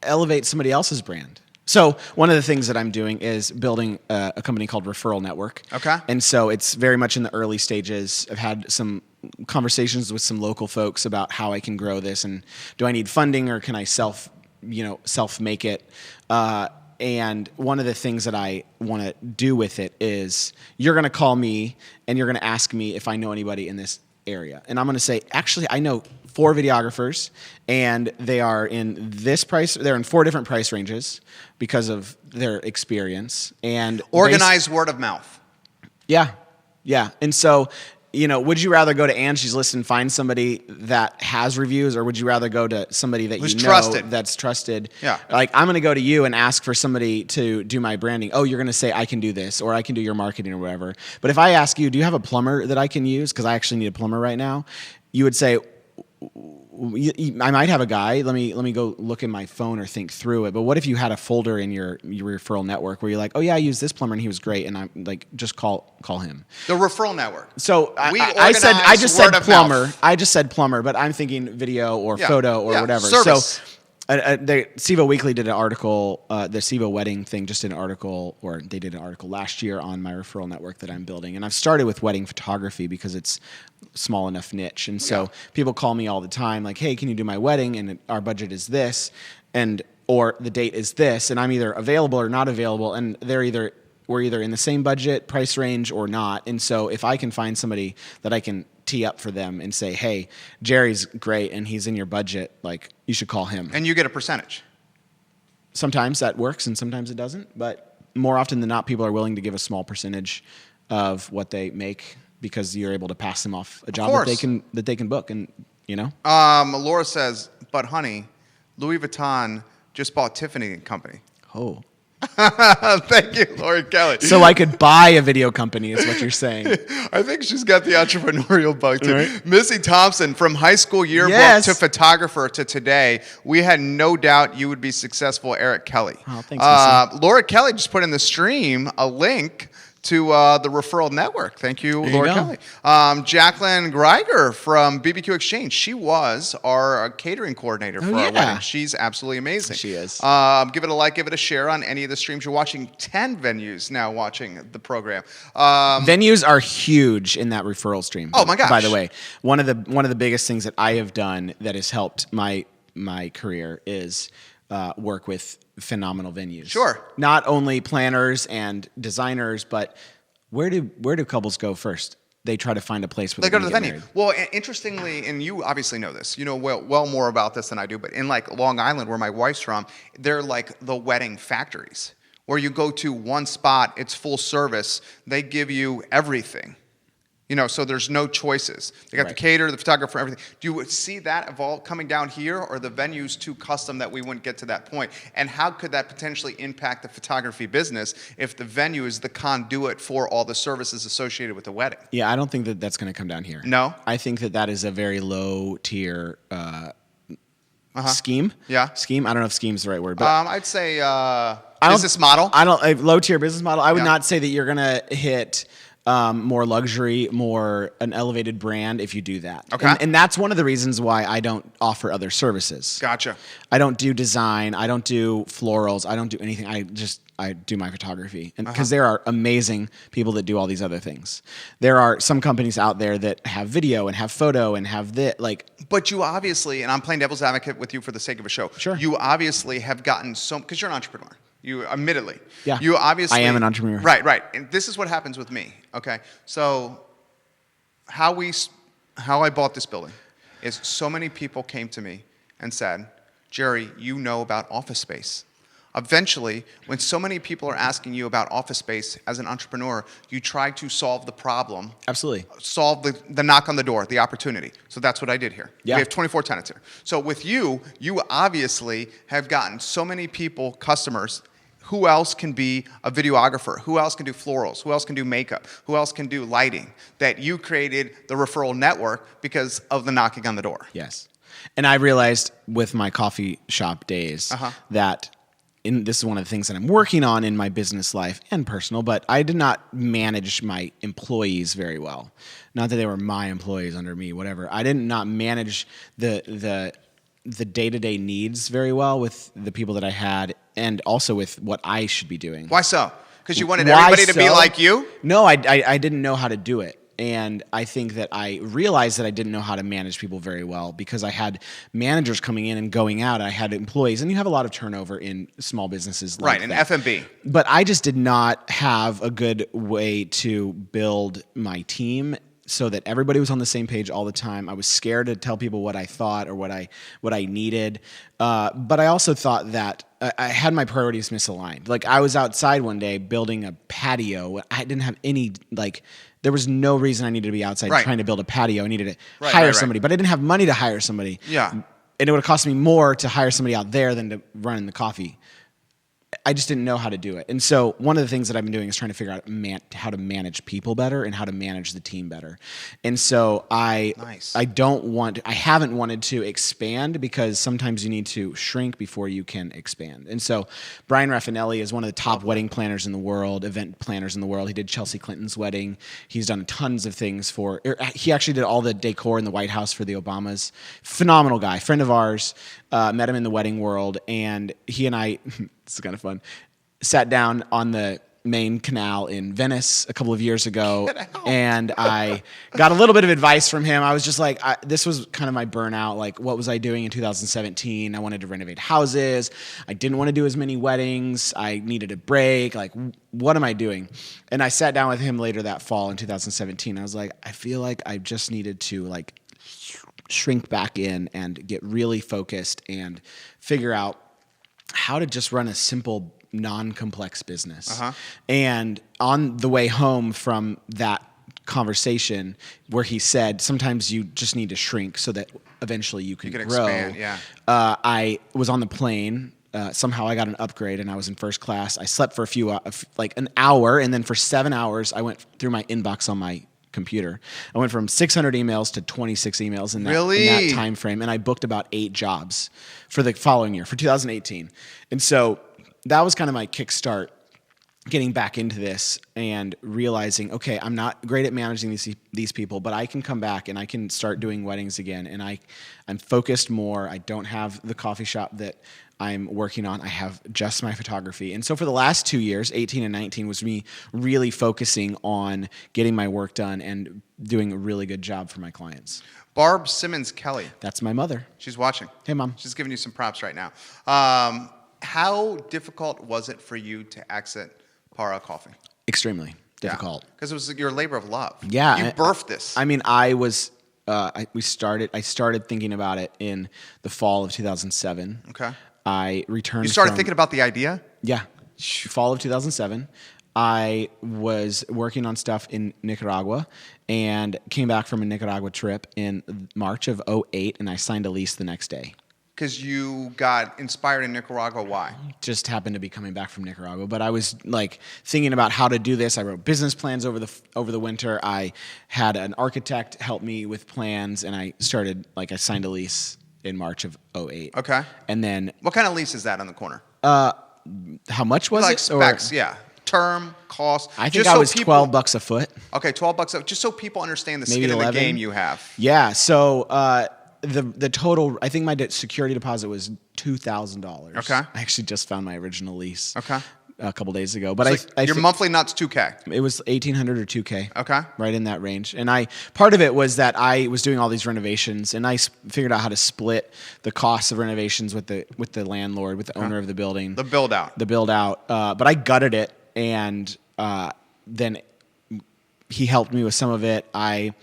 elevate somebody else's brand. So one of the things that I'm doing is building a company called Referral Network. Okay. And so it's very much in the early stages. I've had some conversations with some local folks about how I can grow this, and do I need funding, or can I self make it? And one of the things that I want to do with it is, you're going to call me and you're going to ask me if I know anybody in this area. And I'm going to say, actually, I know 4 videographers, and they are in this price. They're in 4 different price ranges because of their experience. And Organized word of mouth. Yeah. And so, would you rather go to Angie's List and find somebody that has reviews, or would you rather go to somebody that Who's you know trusted. that's trusted? Yeah. Like, I'm going to go to you and ask for somebody to do my branding. Oh, you're going to say, I can do this, or I can do your marketing or whatever. But if I ask you, do you have a plumber that I can use? Because I actually need a plumber right now. You would say, I might have a guy. Let me go look in my phone or think through it. But what if you had a folder in your referral network where you're like, oh yeah, I used this plumber and he was great, and I'm like, just call him. The referral network. So I just said plumber. I just said plumber, but I'm thinking video or photo or whatever. Service. So the CVille Weekly did an article, the CVille wedding thing just did an article, or they did an article last year on my referral network that I'm building. And I've started with wedding photography because it's small enough niche. And so people call me all the time like, hey, can you do my wedding? And our budget is this, or the date is this, and I'm either available or not available. And we're either in the same budget, price range, or not. And so if I can find somebody that I can tee up for them and say, hey, Jerry's great and he's in your budget, like, you should call him. And you get a percentage. Sometimes that works and sometimes it doesn't, but more often than not, people are willing to give a small percentage of what they make because you're able to pass them off a job that they can book, and Laura says, but honey, Louis Vuitton just bought Tiffany and Company. Oh. Thank you, Laura Kelley. So I could buy a video company is what you're saying. I think she's got the entrepreneurial bug too. Right. Missy Thompson, from high school yearbook to photographer to today, we had no doubt you would be successful, Eric Kelley. Oh, thanks, Missy. Laura Kelley just put in the stream a link to the referral network. Thank you, Laura Kelley. Jacqueline Greiger from BBQ Exchange. She was our catering coordinator for our wedding. She's absolutely amazing. She is. Give it a like, give it a share on any of the streams you're watching. 10 venues now watching the program. Venues are huge in that referral stream. Oh my gosh. By the way, one of the biggest things that I have done that has helped my career is work with phenomenal venues. Sure. Not only planners and designers, but Where do couples go first? They try to find a place where They go to the get venue. married. Well, interestingly, and you obviously know this, you know well more about this than I do, but in like Long Island, where my wife's from, they're like the wedding factories, where you go to one spot, it's full service, they give you everything. You know, so there's no choices. They got the caterer, the photographer, everything. Do you see that evolve coming down here, or the venue's too custom that we wouldn't get to that point? And how could that potentially impact the photography business if the venue is the conduit for all the services associated with the wedding? Yeah, I don't think that that's going to come down here. No? I think that is a very low tier scheme. Yeah. Scheme. I don't know if scheme is the right word, but I'd say business model. I don't a low tier business model. I would Yeah. not say that you're going to hit more luxury, more an elevated brand if you do that. Okay. And that's one of the reasons why I don't offer other services. Gotcha. I don't do design. I don't do florals. I don't do anything. I do my photography. And because there are amazing people that do all these other things. There are some companies out there that have video and have photo and have But you obviously, and I'm playing devil's advocate with you for the sake of a show. Sure. You obviously have gotten because you're an entrepreneur. You admittedly. Yeah. You obviously. I am an entrepreneur. Right. And this is what happens with me. Okay. So how I bought this building is so many people came to me and said, Jerry, you know about office space. Eventually, when so many people are asking you about office space as an entrepreneur, you try to solve the problem. Absolutely. Solve the knock on the door, the opportunity. So that's what I did here. Yeah. We have 24 tenants here. So with you obviously have gotten so many people, customers. Who else can be a videographer? Who else can do florals? Who else can do makeup? Who else can do lighting? That you created the referral network because of the knocking on the door. Yes. And I realized with my coffee shop days that this is one of the things that I'm working on in my business life and personal, but I did not manage my employees very well. Not that they were my employees under me, whatever. I did not manage the day-to-day needs very well with the people that I had and also with what I should be doing. Why so? Because you wanted everybody to be like you? No, I didn't know how to do it. And I think that I realized that I didn't know how to manage people very well because I had managers coming in and going out. I had employees, and you have a lot of turnover in small businesses like Right, in that. F&B. But I just did not have a good way to build my team so that everybody was on the same page all the time. I was scared to tell people what I thought or what I needed. But I also thought that I had my priorities misaligned. Like I was outside one day building a patio. I didn't have any there was no reason I needed to be outside trying to build a patio. I needed to hire somebody, but I didn't have money to hire somebody. Yeah. And it would have cost me more to hire somebody out there than to run the coffee. I just didn't know how to do it. And so one of the things that I've been doing is trying to figure out how to manage people better and how to manage the team better. And so I haven't wanted to expand because sometimes you need to shrink before you can expand. And so Brian Raffinelli is one of the top wedding planners in the world, event planners in the world. He did Chelsea Clinton's wedding. He's done tons of things he actually did all the decor in the White House for the Obamas. Phenomenal guy, friend of ours. Met him in the wedding world, and he and I, this is kind of fun, sat down on the main canal in Venice a couple of years ago, and I got a little bit of advice from him. I was just like, this was kind of my burnout. Like, what was I doing in 2017? I wanted to renovate houses. I didn't want to do as many weddings. I needed a break. Like, what am I doing? And I sat down with him later that fall in 2017. I was like, I feel like I just needed to shrink back in and get really focused and figure out how to just run a simple, non-complex business. And on the way home from that conversation where he said, sometimes you just need to shrink so that eventually you can grow. Expand, yeah. I was on the plane. Somehow I got an upgrade and I was in first class. I slept for an hour, and then for 7 hours I went through my inbox on my computer. I went from 600 emails to 26 emails in that time frame, and I booked about 8 jobs for the following year, for 2018. And so that was kind of my kickstart, getting back into this and realizing, okay, I'm not great at managing these people, but I can come back and I can start doing weddings again, and I'm focused more. I don't have the coffee shop that I'm working on. I have just my photography. And so for the last 2 years, 18 and 19, was me really focusing on getting my work done and doing a really good job for my clients. Barb Simmons Kelly. That's my mother. She's watching. Hey, Mom. She's giving you some props right now. How difficult was it for you to exit Para Coffee? Extremely. difficult. Because it was your labor of love. Yeah. You birthed this. I mean, I started thinking about it in the fall of 2007. Okay. I returned. You started thinking about the idea? Yeah. Fall of 2007. I was working on stuff in Nicaragua and came back from a Nicaragua trip in March of 2008, and I signed a lease the next day. Because you got inspired in Nicaragua. Why? Just happened to be coming back from Nicaragua, but I was like thinking about how to do this. I wrote business plans over the winter. I had an architect help me with plans, and I signed a lease in March of 2008. Okay. And then What kind of lease is that on the corner? how much was Like it? specs, yeah. Term, cost. I think I was $12 a foot. Okay, $12. Just so people understand the Maybe skin of the 11. game you have. Yeah. So the total, I think my security deposit was $2,000. Okay. I actually just found my original lease. Okay. A couple days ago, but Your monthly nut's $2K. It was $1,800 or $2K. Okay. Right in that range. And part of it was that I was doing all these renovations, and I figured out how to split the costs of renovations with the landlord, with the owner of the building. The build out. But I gutted it, and then he helped me with some of it. I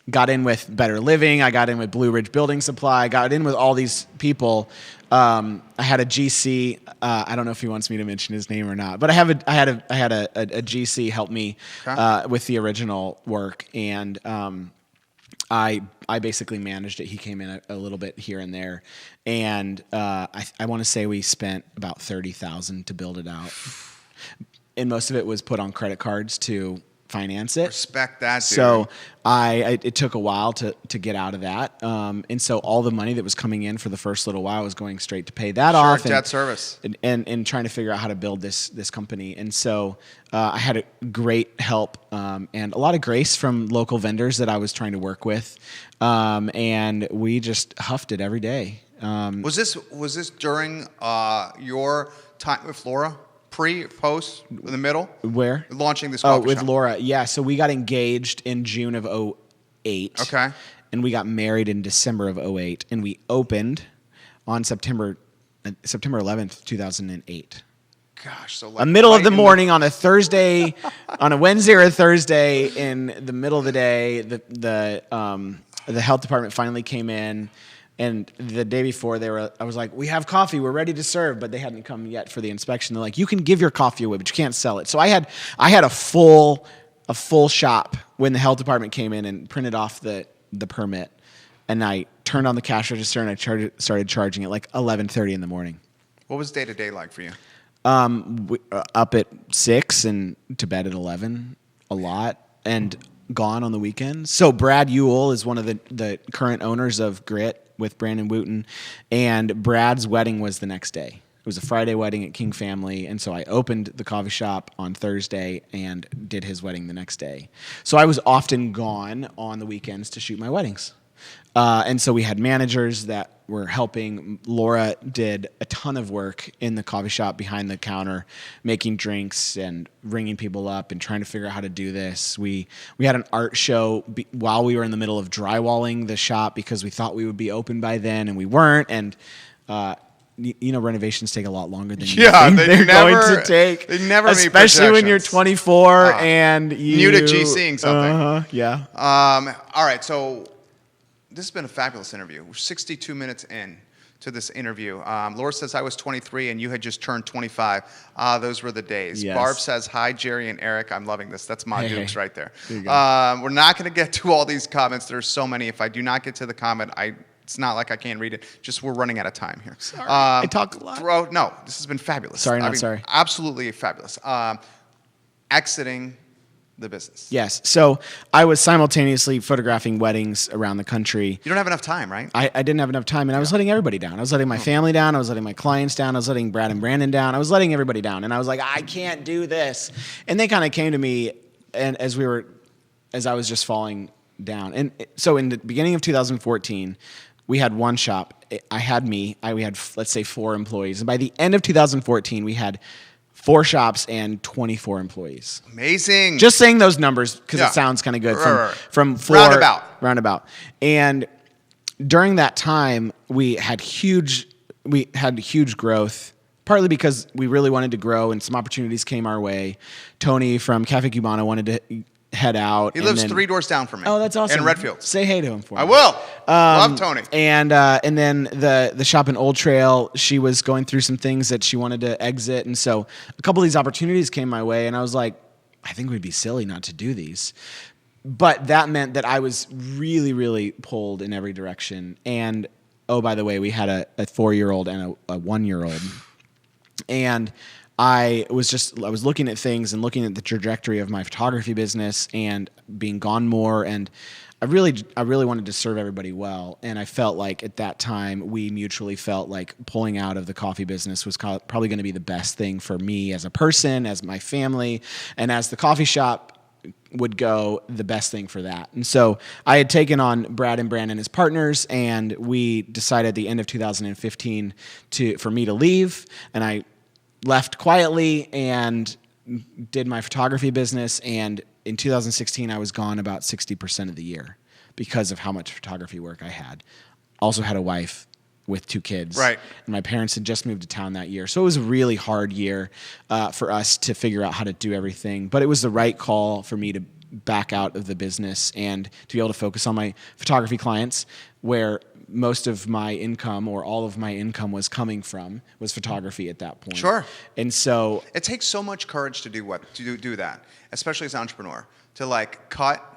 got in with Better Living. I got in with Blue Ridge Building Supply. I got in with all these people. I had a GC. I don't know if he wants me to mention his name or not, but I had a GC help me with the original work, and I basically managed it. He came in a little bit here and there, and I want to say we spent about $30,000 to build it out, and most of it was put on credit cards to finance it. Respect that, dude. So it took a while to get out of that. And so all the money that was coming in for the first little while was going straight to pay that off. Debt service. And trying to figure out how to build this company. And so I had a great help and a lot of grace from local vendors that I was trying to work with. And we just huffed it every day. Was this during your time with Laura? Pre, post, in the middle? Where? Launching this coffee with shop. Laura. Yeah, so we got engaged in June of 2008. Okay. And we got married in December of 2008. And we opened on September 11th, 2008. Gosh, so a middle of the morning on a Thursday, on a Wednesday or a Thursday, in the middle of the day, the health department finally came in. And the day before, I was like, we have coffee, we're ready to serve, but they hadn't come yet for the inspection. They're like, you can give your coffee away, but you can't sell it. So I had a full shop when the health department came in and printed off the permit. And I turned on the cash register and I started charging at like 11:30 in the morning. What was day-to-day like for you? Up at 6 and to bed at 11 a lot, and gone on the weekends. So Brad Ewell is one of the current owners of Grit with Brandon Wooten, and Brad's wedding was the next day. It was a Friday wedding at King Family, and so I opened the coffee shop on Thursday and did his wedding the next day. So I was often gone on the weekends to shoot my weddings. And so we had managers that were helping. Laura did a ton of work in the coffee shop behind the counter, making drinks and ringing people up and trying to figure out how to do this. We had an art show while we were in the middle of drywalling the shop because we thought we would be open by then, and we weren't. And renovations take a lot longer than you think they're going to take. They never meet especially when you're projections. 24 and New to GCing something. Yeah. All right, so this has been a fabulous interview. We're 62 minutes in to this interview. Laura says I was 23 and you had just turned 25. Those were the days. Yes. Barb says, hi, Jerry and Eric. I'm loving this. That's Ma Dukes right there. There you go. We're not going to get to all these comments. There's so many. If I do not get to the comment, it's not like I can't read it. Just we're running out of time here. Sorry. I talk a lot. Bro, no, this has been fabulous. Sorry, sorry. Absolutely fabulous. Exiting the business. Yes. So I was simultaneously photographing weddings around the country. You don't have enough time, right? I didn't have enough time, and I was letting everybody down. I was letting my family down. I was letting my clients down. I was letting Brad and Brandon down. I was letting everybody down, and I was like, I can't do this. And they kind of came to me, and as I was just falling down. And so in the beginning of 2014, we had one shop. We had, let's say, 4 employees. And by the end of 2014, we had 4 shops and 24 employees. Amazing. Just saying those numbers because it sounds kind of good. From 4 roundabout. And during that time, we had huge growth. partly because we really wanted to grow and some opportunities came our way. Tony from Cafe Cubano wanted to head out. He lives 3 doors down from me. Oh, that's awesome. In Redfield. Say hey to him for me. I will. Love Tony. And then the shop in Old Trail, she was going through some things that she wanted to exit. And so a couple of these opportunities came my way, and I was like, I think we'd be silly not to do these. But that meant that I was really, really pulled in every direction. And, oh, by the way, we had a 4-year-old and a 1-year-old. And I was looking at things and looking at the trajectory of my photography business and being gone more. And I really wanted to serve everybody well. And I felt like at that time, we mutually felt like pulling out of the coffee business was probably going to be the best thing for me as a person, as my family, and as the coffee shop would go, the best thing for that. And so I had taken on Brad and Brandon as partners, and we decided at the end of 2015 for me to leave. And I left quietly and did my photography business. And in 2016, I was gone about 60% of the year because of how much photography work I had. Also had a wife with 2 kids. Right. And my parents had just moved to town that year. So it was a really hard year for us to figure out how to do everything. But it was the right call for me to back out of the business and to be able to focus on my photography clients, where most of my income or all of my income was coming from was photography at that point. Sure. And so it takes so much courage to do that, especially as an entrepreneur, to like cut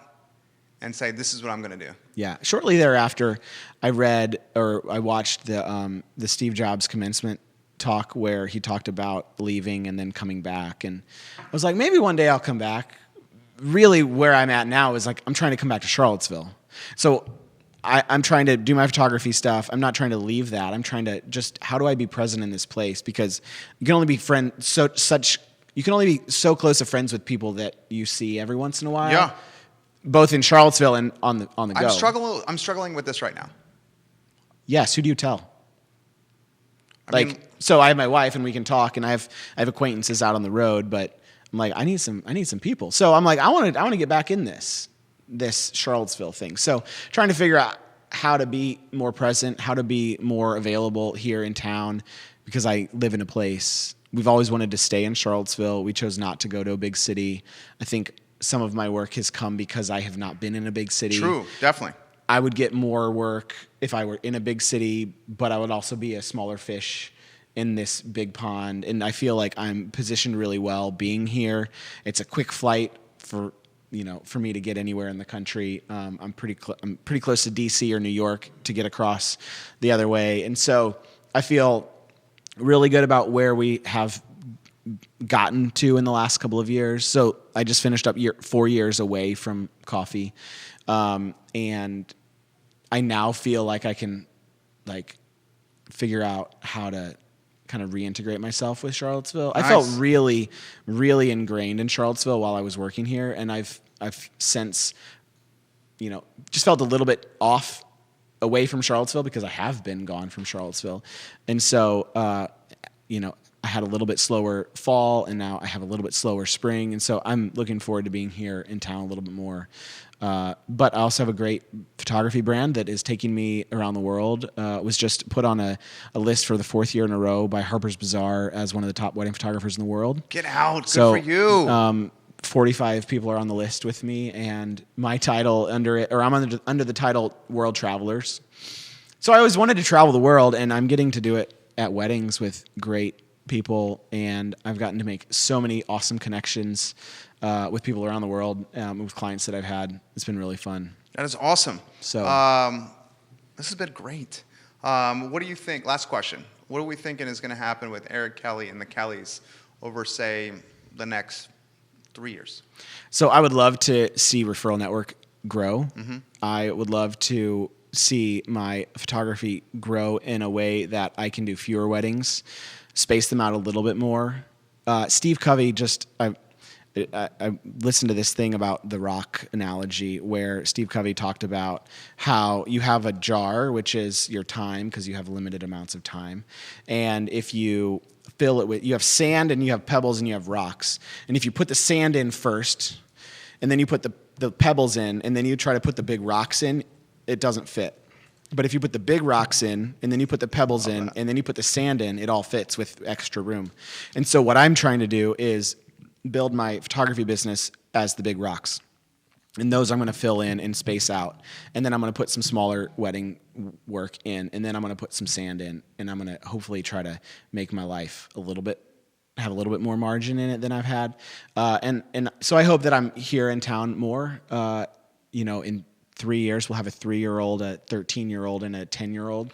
and say, this is what I'm going to do. Yeah. Shortly thereafter, I watched the Steve Jobs commencement talk where he talked about leaving and then coming back. And I was like, maybe one day I'll come back. Really where I'm at now is like, I'm trying to come back to Charlottesville. So I'm trying to do my photography stuff. I'm not trying to leave that. I'm trying to just, how do I be present in this place? Because you can only be you can only be so close of friends with people that you see every once in a while. Yeah. Both in Charlottesville and on the go. I'm struggling with this right now. Yes. Who do you tell? I mean, So I have my wife and we can talk, and I have acquaintances out on the road, but I'm like, I need some people. So I'm like, I want to get back in this Charlottesville thing. So trying to figure out how to be more present, how to be more available here in town, because I live in a place. We've always wanted to stay in Charlottesville. We chose not to go to a big city. I think some of my work has come because I have not been in a big city. True, definitely. I would get more work if I were in a big city, but I would also be a smaller fish in this big pond. And I feel like I'm positioned really well being here. It's a quick flight for me to get anywhere in the country. I'm pretty close to DC or New York to get across the other way. And so I feel really good about where we have gotten to in the last couple of years. So I just finished up 4 years away from coffee. And I now feel like I can figure out how to kind of reintegrate myself with Charlottesville. Nice. I felt really, really ingrained in Charlottesville while I was working here. And I've since, just felt a little bit off away from Charlottesville because I have been gone from Charlottesville. And so, I had a little bit slower fall, and now I have a little bit slower spring. And so I'm looking forward to being here in town a little bit more. But I also have a great photography brand that is taking me around the world. Was just put on a list for the 4th year in a row by Harper's Bazaar as one of the top wedding photographers in the world. Get out. Good for you. 45 people are on the list with me, and my title I'm under the title World Travelers. So I always wanted to travel the world, and I'm getting to do it at weddings with great people, and I've gotten to make so many awesome connections with people around the world, with clients that I've had. It's been really fun. That is awesome. So this has been great. What do you think? Last question. What are we thinking is going to happen with Eric Kelley and the Kellys over, say, the next 3 years? So I would love to see Referral Network grow. Mm-hmm. I would love to see my photography grow in a way that I can do fewer weddings, space them out a little bit more. Steve Covey I listened to this thing about the rock analogy where Steve Covey talked about how you have a jar, which is your time because you have limited amounts of time. And if you fill it you have sand and you have pebbles and you have rocks. And if you put the sand in first and then you put the pebbles in and then you try to put the big rocks in, it doesn't fit. But if you put the big rocks in, and then you put the pebbles in, and then you put the sand in, it all fits with extra room. And so what I'm trying to do is build my photography business as the big rocks. And those I'm going to fill in and space out. And then I'm going to put some smaller wedding work in. And then I'm going to put some sand in. And I'm going to hopefully try to make my life have a little bit more margin in it than I've had. And so I hope that I'm here in town more. In 3 years, we'll have a 3-year-old, a 13-year-old, and a 10-year-old.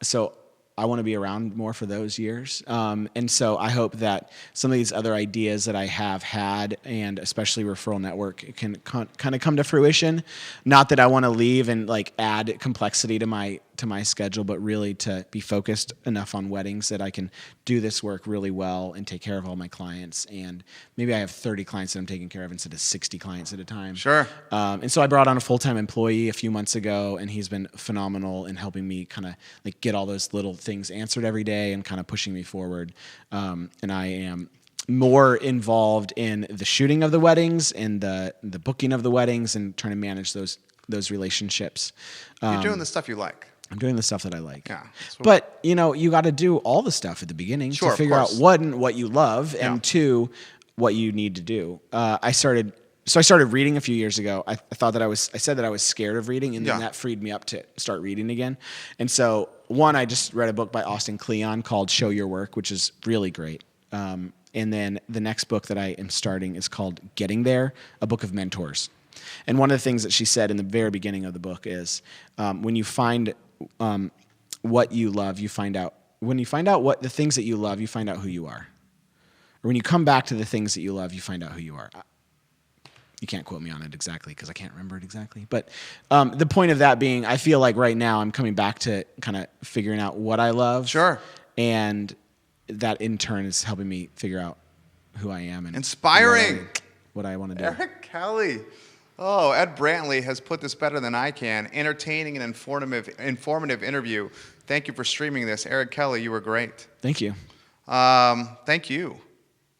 So I want to be around more for those years. And so I hope that some of these other ideas that I have had, and especially referral network, can kind of come to fruition. Not that I want to leave and like add complexity to my schedule, but really to be focused enough on weddings that I can do this work really well and take care of all my clients. And maybe I have 30 clients that I'm taking care of instead of 60 clients at a time. Sure. And so I brought on a full-time employee a few months ago, and he's been phenomenal in helping me kind of like get all those little things answered every day and kind of pushing me forward. And I am more involved in the shooting of the weddings and the booking of the weddings and trying to manage those relationships. You're doing the stuff you like. I'm doing the stuff that I like. Yeah. But, you got to do all the stuff at the beginning Sure, to figure out, one, what you love, and two, what you need to do. I started reading a few years ago. I said that I was scared of reading, and then that freed me up to start reading again. And so, one, I just read a book by Austin Kleon called Show Your Work, which is really great. And then the next book that I am starting is called Getting There, a book of mentors. And one of the things that she said in the very beginning of the book is, when you find what you love, you find out. When you find out what the things that you love, you find out who you are. Or when you come back to the things that you love, you find out who you are. You can't quote me on it exactly because I can't remember it exactly. But the point of that being, I feel like right now I'm coming back to kind of figuring out what I love. Sure. And that in turn is helping me figure out who I am and inspiring what I want to do. Eric Kelley. Oh, Ed Brantley has put this better than I can. Entertaining and informative interview. Thank you for streaming this. Eric Kelley, you were great. Thank you. Thank you.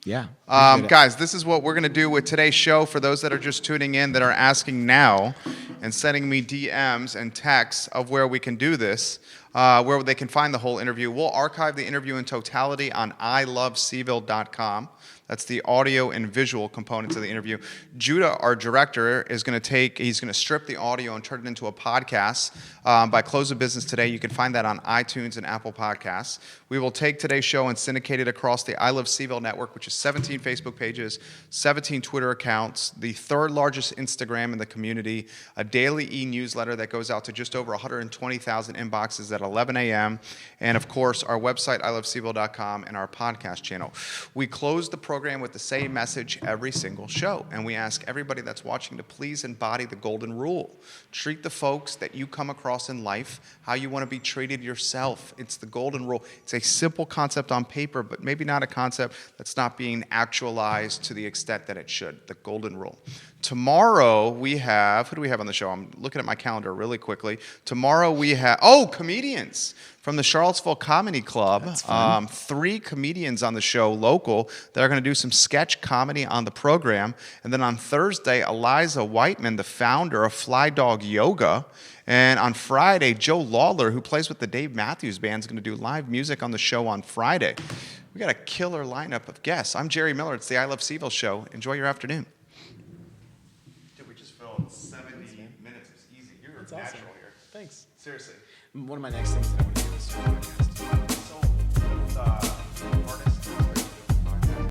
Yeah. Guys, this is what we're going to do with today's show. For those that are just tuning in, that are asking now and sending me DMs and texts of where we can do this, where they can find the whole interview. We'll archive the interview in totality on ilovecville.com. That's the audio and visual components of the interview. Judah, our director, he's going to strip the audio and turn it into a podcast. By close of business today, you can find that on iTunes and Apple Podcasts. We will take today's show and syndicate it across the I Love CVille network, which is 17 Facebook pages, 17 Twitter accounts, the third largest Instagram in the community, a daily e-newsletter that goes out to just over 120,000 inboxes at 11 a.m., and of course, our website, ilovecville.com, and our podcast channel. We close the program with the same message every single show, and we ask everybody that's watching to please embody the golden rule. Treat the folks that you come across in life how you want to be treated yourself. It's the golden rule. It's a simple concept on paper, but maybe not a concept that's not being actualized to the extent that it should. The golden rule. Tomorrow we have, who do we have on the show? I'm looking at my calendar really quickly. Tomorrow we have, comedians from the Charlottesville Comedy Club. That's fun. 3 comedians on the show, local, that are going to do some sketch comedy on the program. And then on Thursday, Eliza Whiteman, the founder of Fly Dog Yoga. And on Friday, Joe Lawler, who plays with the Dave Matthews Band, is going to do live music on the show on Friday. We got a killer lineup of guests. I'm Jerry Miller. It's the I Love CVille Show. Enjoy your afternoon. Dude, we just filled 70 minutes. It's easy. You're natural awesome. here. Thanks. Seriously. One of my next things that I want to do is podcast. So, with artists